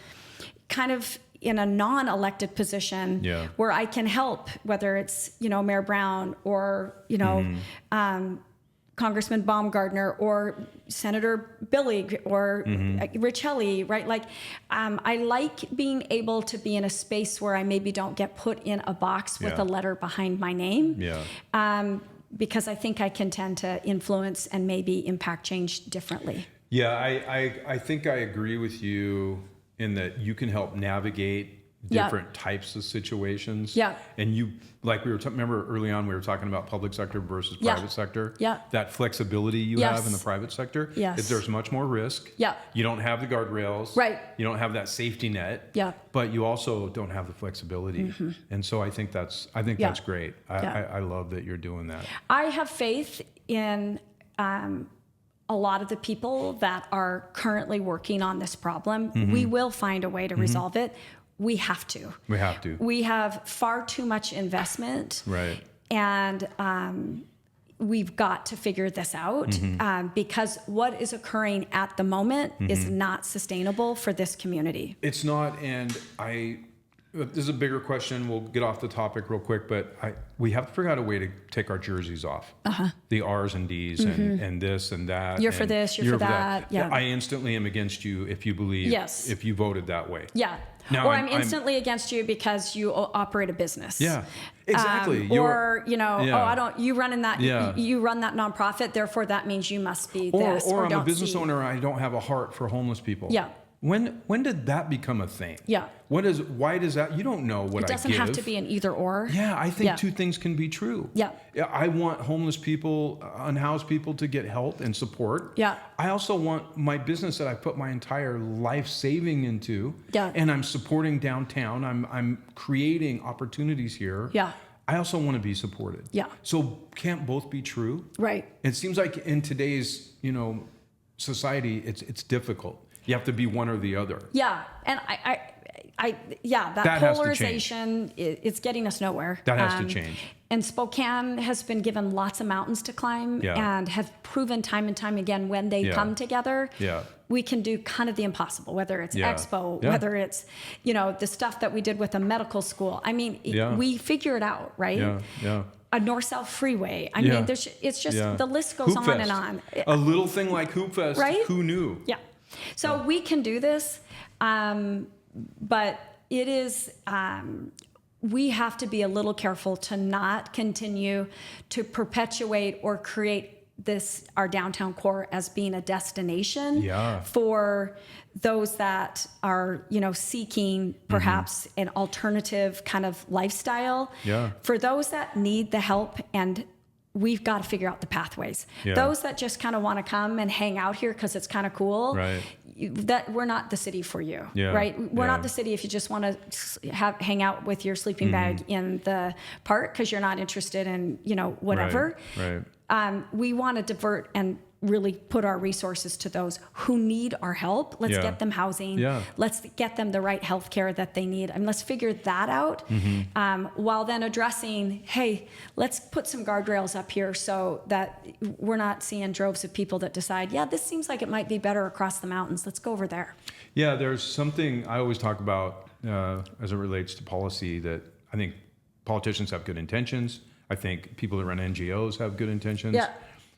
kind of in a non-elected position, where I can help, whether it's, Mayor Brown or, Congressman Baumgardner or Senator Billig or Rich Helly, right? Like, I like being able to be in a space where I maybe don't get put in a box with a letter behind my name. Because I think I can tend to influence and maybe impact change differently. I think I agree with you in that you can help navigate different types of situations. And you, like we were remember early on, we were talking about public sector versus private sector. That flexibility you have in the private sector. If there's much more risk. You don't have the guardrails. You don't have that safety net. But you also don't have the flexibility. And so I think that's great. I love that you're doing that. I have faith in a lot of the people that are currently working on this problem. We will find a way to resolve it. We have to. We have far too much investment. And we've got to figure this out because what is occurring at the moment is not sustainable for this community. It's not, and this is a bigger question. We'll get off the topic real quick, but we have to figure out a way to take our jerseys off. The R's and D's and this and that. You're for this, you're for that. I instantly am against you if you believe, if you voted that way. Now, or I'm instantly against you because you operate a business. Exactly. You run that nonprofit, therefore that means you must be this. Or I'm a business owner, I don't have a heart for homeless people. When did that become a thing? Why does that? You don't know what I give. It doesn't have to be an either or. I think two things can be true. I want homeless people, unhoused people to get help and support. I also want my business that I put my entire life saving into. And I'm supporting downtown. I'm creating opportunities here. I also want to be supported. So can't both be true? It seems like in today's, society, it's difficult. You have to be one or the other. And that polarization, it's getting us nowhere. That has to change. And Spokane has been given lots of mountains to climb and have proven time and time again when they come together, we can do kind of the impossible, whether it's Expo, whether it's, the stuff that we did with the medical school. I mean, we figure it out, right? A north-south freeway. I mean, it's just, the list goes Hoop on Fest. and on. A little thing like Hoop Fest, right? Who knew? So we can do this, but it is, we have to be a little careful to not continue to perpetuate or create our downtown core as being a destination Yeah. for those that are, seeking perhaps an alternative kind of lifestyle. Yeah. For those that need the help, and we've got to figure out the pathways. Yeah. Those that just kind of want to come and hang out here because it's kind of cool. Right. That we're not the city for you, Yeah. right? We're Yeah. not the city if you just want to hang out with your sleeping bag in the park because you're not interested in, whatever. Right. We want to divert and really put our resources to those who need our help. Let's Yeah. get them housing. Yeah. Let's get them the right health care that they need. And let's figure that out while then addressing, hey, let's put some guardrails up here so that we're not seeing droves of people that decide, yeah, this seems like it might be better across the mountains. Let's go over there. Yeah, there's something I always talk about as it relates to policy that I think politicians have good intentions. I think people that run NGOs have good intentions. Yeah.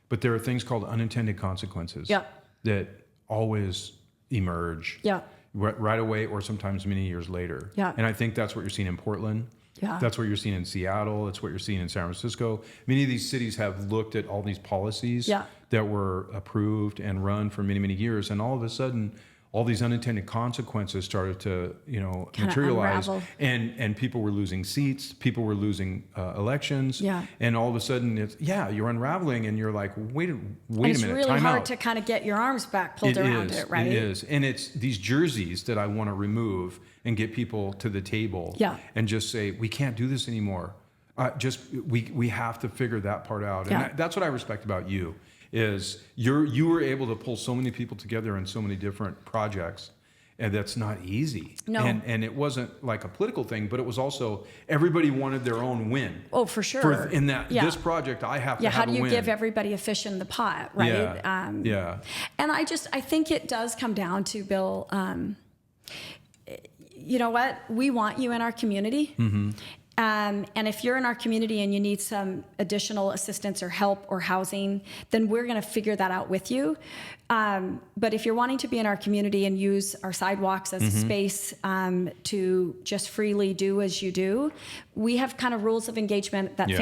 But there are things called unintended consequences Yeah. that always emerge Yeah. right away or sometimes many years later. Yeah. And I think that's what you're seeing in Portland. Yeah. That's what you're seeing in Seattle. It's what you're seeing in San Francisco. Many of these cities have looked at all these policies Yeah. that were approved and run for many, many years. And all of a sudden, all these unintended consequences started to, Kinda materialize, unravel. and people were losing seats, people were losing elections, Yeah. and all of a sudden, you're unraveling, and you're like, wait a And minute, it's really time hard out. to kind of get your arms back pulled around it, right? It is, and it's these jerseys that I want to remove and get people to the table, Yeah. and just say we can't do this anymore. We have to figure that part out, Yeah. and that's what I respect about you. Is you were able to pull so many people together in so many different projects, and that's not easy. No. And it wasn't like a political thing, but it was also everybody wanted their own win. Oh, for sure. In that Yeah. this project, I have to Yeah, have how a do you win. give everybody a fish in the pot, right? Yeah. And I think it does come down to, Bill, you know what? We want you in our community. Mm-hmm. And if you're in our community and you need some additional assistance or help or housing, then we're going to figure that out with you. But if you're wanting to be in our community and use our sidewalks as a space to just freely do as you do, we have kind of rules of engagement that Yeah.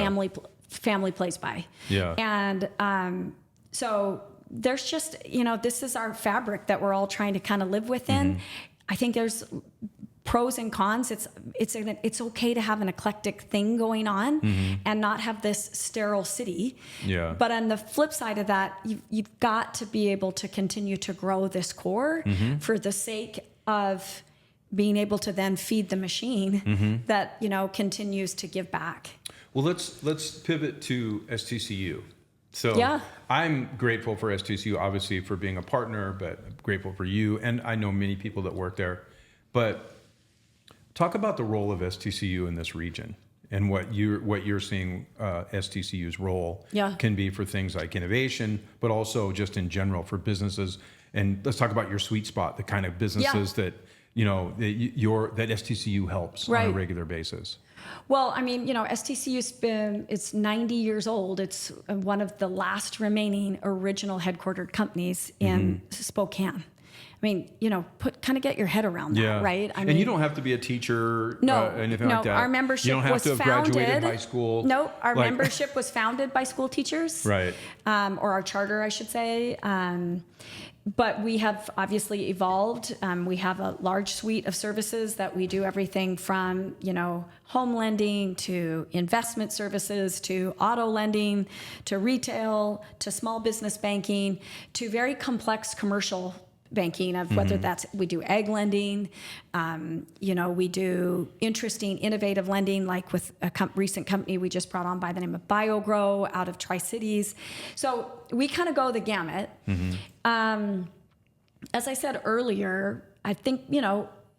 family plays by. Yeah. And so there's just, this is our fabric that we're all trying to kind of live within. I think there's pros and cons. It's okay to have an eclectic thing going on and not have this sterile city. Yeah. But on the flip side of that, you've got to be able to continue to grow this core for the sake of being able to then feed the machine that, continues to give back. Well, let's pivot to STCU. So Yeah. I'm grateful for STCU, obviously, for being a partner, but grateful for you. And I know many people that work there. But talk about the role of STCU in this region and what you're seeing STCU's role Yeah. can be for things like innovation, but also just in general for businesses. And let's talk about your sweet spot, the kind of businesses that that STCU helps on a Right. regular basis. Well, I mean, it's 90 years old. It's one of the last remaining original headquartered companies in Spokane. I mean, get your head around that, right? I mean, and you don't have to be a teacher, no, anything like that. Our membership you don't have was to have founded. graduated high school. No, our membership was founded by school teachers, right? Or our charter, I should say. But we have obviously evolved. We have a large suite of services that we do everything from, home lending to investment services to auto lending to retail to small business banking to very complex commercial banking of whether that's, we do ag lending, we do interesting, innovative lending, like with a recent company we just brought on by the name of BioGrow out of Tri-Cities. So we kind of go the gamut. As I said earlier, I think,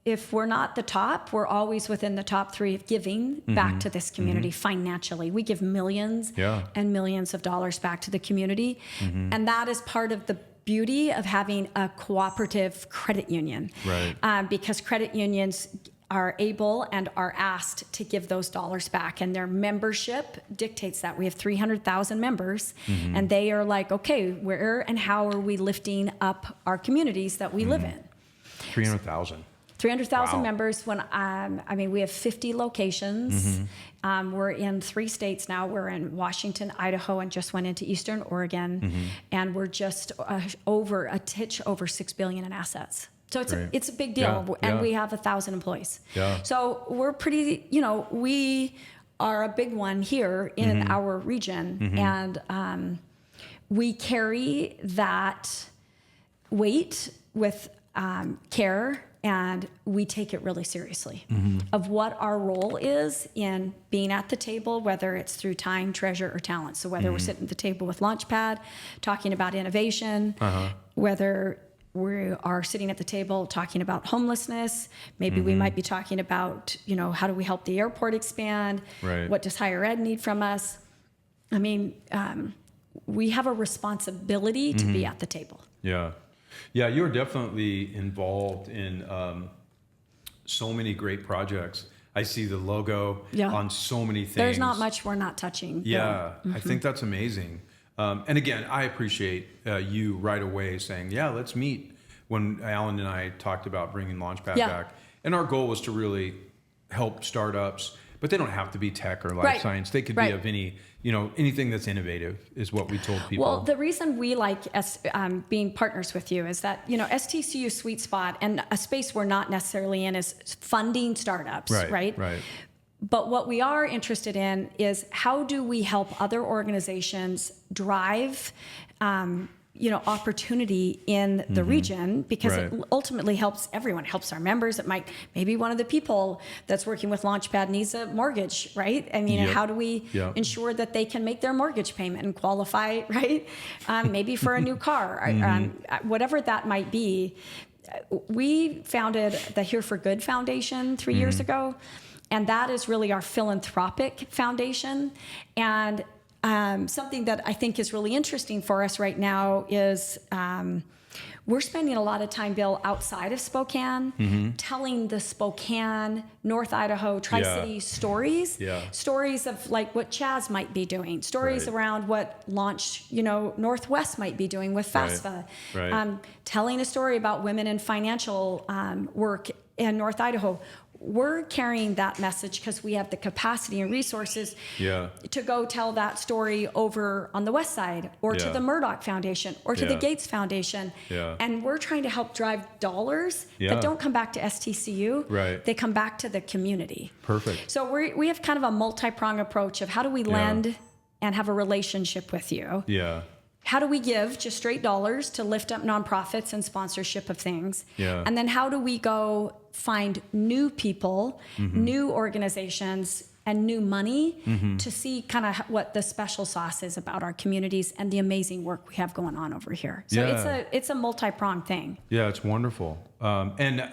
if we're not the top, we're always within the top 3 of giving back to this community financially. We give millions and millions of dollars back to the community. And that is part of the beauty of having a cooperative credit union. Right. Because credit unions are able and are asked to give those dollars back, and their membership dictates that. We have 300,000 members, and they are like, okay, where and how are we lifting up our communities that we live in? 300,000. 300,000 Wow. members. We have 50 locations. Mm-hmm. We're in 3 states now. We're in Washington, Idaho, and just went into Eastern Oregon. Mm-hmm. And we're just over $6 billion in assets. So it's a big deal. Yeah, And yeah. we have 1,000 employees. Yeah. So we're pretty, we are a big one here in Mm-hmm. our region. And we carry that weight with care, and we take it really seriously of what our role is in being at the table, whether it's through time, treasure, or talent. So whether we're sitting at the table with Launchpad talking about innovation, whether we are sitting at the table talking about homelessness, maybe we might be talking about, how do we help the airport expand? Right. What does higher ed need from us? We have a responsibility to be at the table. Yeah. Yeah, you're definitely involved in so many great projects. I see the logo on so many things. There's not much we're not touching. Yeah, I think that's amazing. And again, I appreciate you right away saying, yeah, let's meet, when Alan and I talked about bringing Launchpad back. And our goal was to really help startups, but they don't have to be tech or life science. They could be of any, anything that's innovative is what we told people. Well, the reason we like being partners with you is that, STCU sweet spot and a space we're not necessarily in is funding startups, right? Right. But what we are interested in is how do we help other organizations drive opportunity in the region, because it ultimately helps everyone. It helps our members. It might, maybe one of the people that's working with Launchpad needs a mortgage, right? How do we ensure that they can make their mortgage payment and qualify, right? Maybe for a new car, whatever that might be. We founded the Here for Good Foundation 3 years ago, and that is really our philanthropic foundation. And something that I think is really interesting for us right now is we're spending a lot of time, Bill, outside of Spokane, telling the Spokane, North Idaho, Tri-City stories. Stories of like what Chaz might be doing, stories around what Northwest might be doing with FAFSA. Telling a story about women in financial work in North Idaho. We're carrying that message because we have the capacity and resources to go tell that story over on the West Side, or to the Murdoch Foundation, or to the Gates Foundation. And we're trying to help drive dollars that don't come back to STCU. They come back to the community. Perfect. So we have kind of a multi-pronged approach of how do we lend and have a relationship with you. How do we give just straight dollars to lift up nonprofits and sponsorship of things? And then how do we go find new people, new organizations, and new money to see kind of what the special sauce is about our communities and the amazing work we have going on over here. So it's a multi-pronged thing. Yeah, it's wonderful. And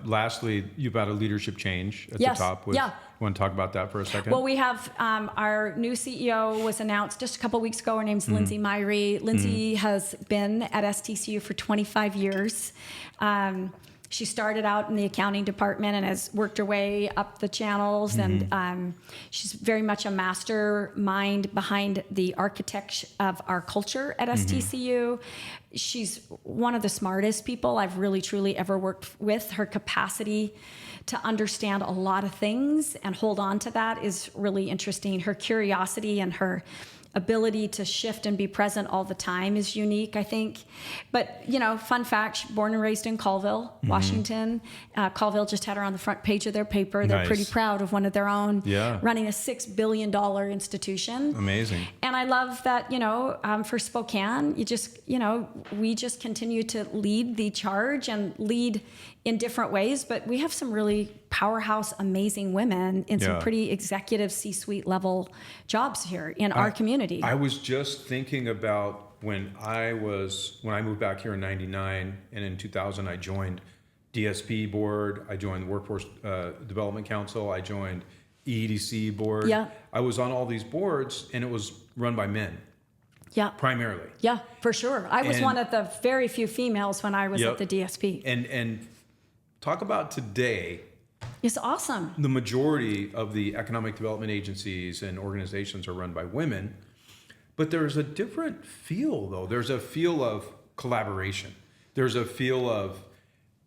lastly, you've had a leadership change at the top. You want to talk about that for a second? Well, we have our new CEO was announced just a couple weeks ago. Her name's Lindsay Myrie. Lindsay has been at STCU for 25 years. She started out in the accounting department and has worked her way up the channels. And she's very much a mastermind behind the architect of our culture at STCU. She's one of the smartest people I've really, truly ever worked with. Her capacity to understand a lot of things and hold on to that is really interesting. Her curiosity and her ability to shift and be present all the time is unique, I think. But, fun fact, she's born and raised in Colville, Washington. Colville just had her on the front page of their paper. They're pretty proud of one of their own, running a $6 billion institution. Amazing. And I love that, for Spokane, we just continue to lead the charge and lead in different ways, but we have some really powerhouse, amazing women in some pretty executive C-suite level jobs here in our community. I was just thinking about when I moved back here in 99, and in 2000 I joined DSP board, I joined the Workforce Development Council, I joined EDC board. I was on all these boards, and it was run by men. Primarily. For sure. I was one of the very few females when I was at the DSP. And talk about today. It's awesome. The majority of the economic development agencies and organizations are run by women, but there's a different feel, though. There's a feel of collaboration. There's a feel of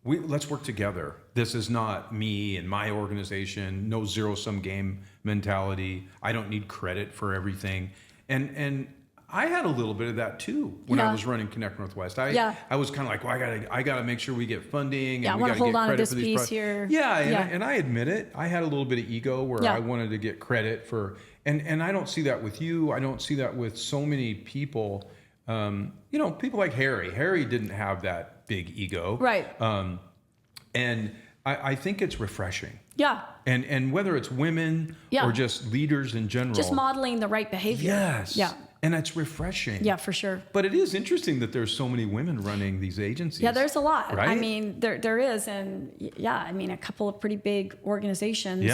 let's work together. This is not me and my organization, no zero-sum game mentality. I don't need credit for everything. And I had a little bit of that too when I was running Connect Northwest. I was kind of like, well, I gotta make sure we get funding, and we gotta get credit for these here. And I admit it. I had a little bit of ego where I wanted to get credit for, and I don't see that with you. I don't see that with so many people. People like Harry. Harry didn't have that big ego, right? And I think it's refreshing. Yeah. And whether it's women or just leaders in general, just modeling the right behavior. Yes. Yeah. And it's refreshing. Yeah, for sure. But it is interesting that there's so many women running these agencies. Yeah, there's a lot. Right? I mean, there is. And a couple of pretty big organizations,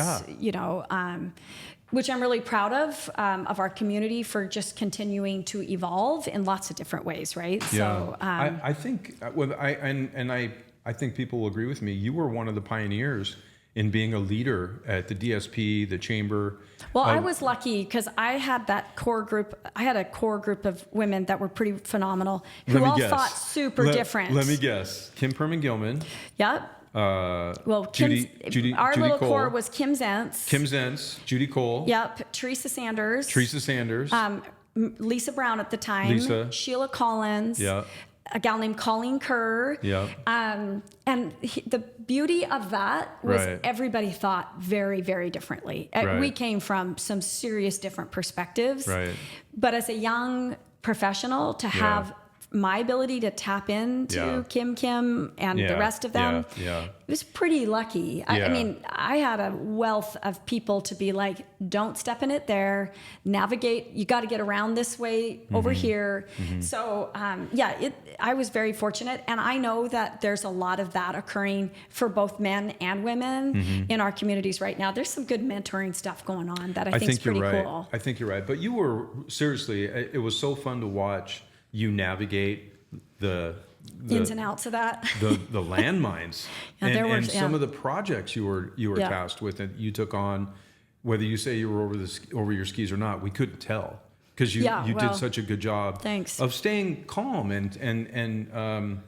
which I'm really proud of our community for just continuing to evolve in lots of different ways, right? Yeah. So I think, I think people will agree with me. You were one of the pioneers in being a leader at the DSP, the chamber. Well, I was lucky because I had that core group. I had a core group of women that were pretty phenomenal who all thought super different. Let me guess. Kim Perman-Gilman. Yep. Well, Judy our little Cole. core was Kim Zentz. Judy Cole. Yep. Teresa Sanders. Lisa Brown at the time. Sheila Collins. Yeah. A gal named Colleen Kerr. Yeah. The beauty of that was everybody thought very, very differently. Right. We came from some serious different perspectives. Right. But as a young professional, to have my ability to tap into Kim and the rest of them, it was pretty lucky. I mean, I had a wealth of people to be like, don't step in it there, navigate, you got to get around this way over here. So I was very fortunate, and I know that there's a lot of that occurring for both men and women in our communities right now. There's some good mentoring stuff going on that I think is pretty cool. I think you're right. But you were, seriously, it was so fun to watch you navigate the ins and outs of that, the landmines, and some of the projects you were tasked with and you took on. Whether you say you were over your skis or not, we couldn't tell because you did such a good job of staying calm and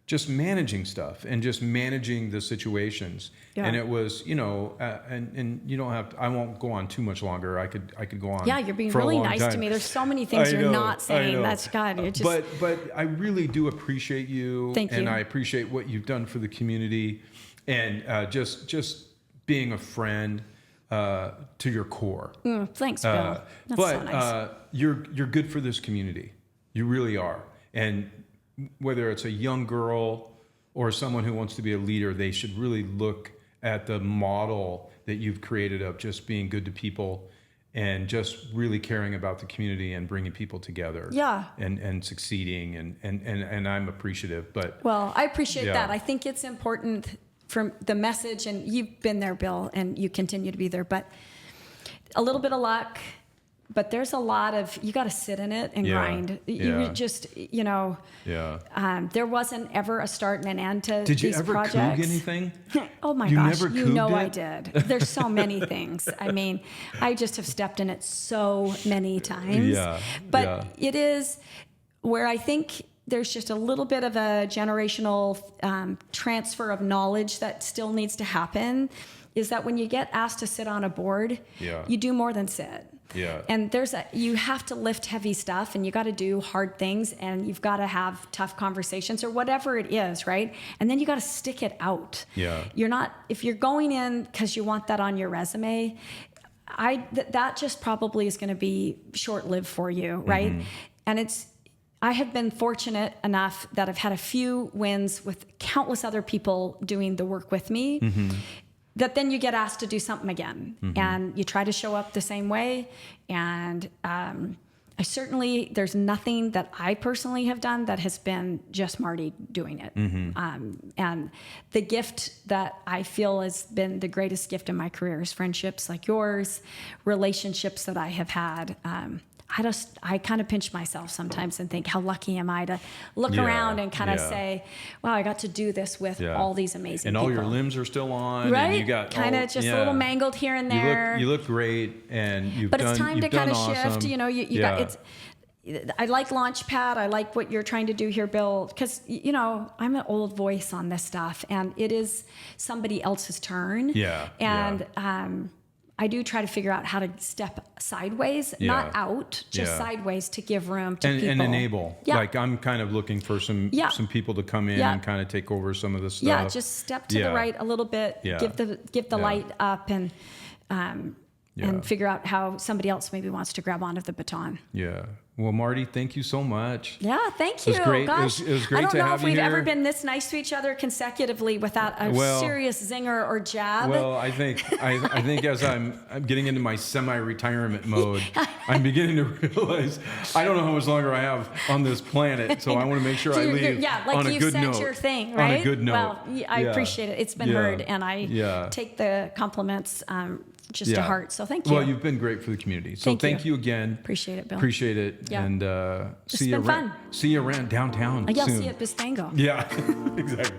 just managing stuff and just managing the situations. Yeah. And it was, and you don't have to, I won't go on too much longer. I could go on. Yeah, you're being really nice to me. There's so many things you're not saying. That's God. It just... But I really do appreciate you. Thank you. And I appreciate what you've done for the community, and just being a friend to your core. Thanks, Bill. That's so nice. You're good for this community. You really are. And whether it's a young girl or someone who wants to be a leader, they should really look at the model that you've created of just being good to people and just really caring about the community and bringing people together. Yeah. And succeeding. And I'm appreciative. Well, I appreciate that. I think it's important from the message, and you've been there, Bill, and you continue to be there, but a little bit of luck. But there's a lot of, you got to sit in it and grind. You just, there wasn't ever a start and an end to these projects. Did you ever coog anything? Oh my gosh, I did. There's so many things. I mean, I just have stepped in it so many times. But it is where I think there's just a little bit of a generational transfer of knowledge that still needs to happen, is that when you get asked to sit on a board, you do more than sit. Yeah. And you have to lift heavy stuff, and you got to do hard things, and you've got to have tough conversations or whatever it is, right? And then you got to stick it out. Yeah. If you're going in because you want that on your resume, that just probably is going to be short-lived for you, right? And I have been fortunate enough that I've had a few wins with countless other people doing the work with me. That then you get asked to do something again, and you try to show up the same way. And there's nothing that I personally have done that has been just Marty doing it. And the gift that I feel has been the greatest gift in my career is friendships like yours, relationships that I have had. I kind of pinch myself sometimes and think, how lucky am I to look around and kind of say, wow, I got to do this with all these amazing people. And all your limbs are still on. Right? And you got kind of just a little mangled here and there. You look great, and But it's time to kind of shift. Awesome. You got I like Launchpad. I like what you're trying to do here, Bill, because, you know, I'm an old voice on this stuff, and it is somebody else's turn. Yeah. And I do try to figure out how to step sideways, not out, just sideways, to give room to people. And enable. Yeah. Like, I'm kind of looking for some people to come in and kind of take over some of the stuff. Yeah, just step to the right a little bit, give the light up, and figure out how somebody else maybe wants to grab onto the baton. Yeah. Well, Marty, thank you so much. Yeah, thank you. It was great. Gosh, it was great to have you here. I don't know if we've ever been this nice to each other consecutively without a serious zinger or jab. Well, I think as I'm getting into my semi-retirement mode, I'm beginning to realize I don't know how much longer I have on this planet, so I want to make sure I leave on a good note. Your thing, right? On a good note. Well, I appreciate it. It's been heard, and I take the compliments to heart. So thank you. Well, you've been great for the community. So thank you again. Appreciate it, Bill. Appreciate it. Yeah. And see you around downtown. Yeah, soon. see you at Bistango. Yeah, exactly.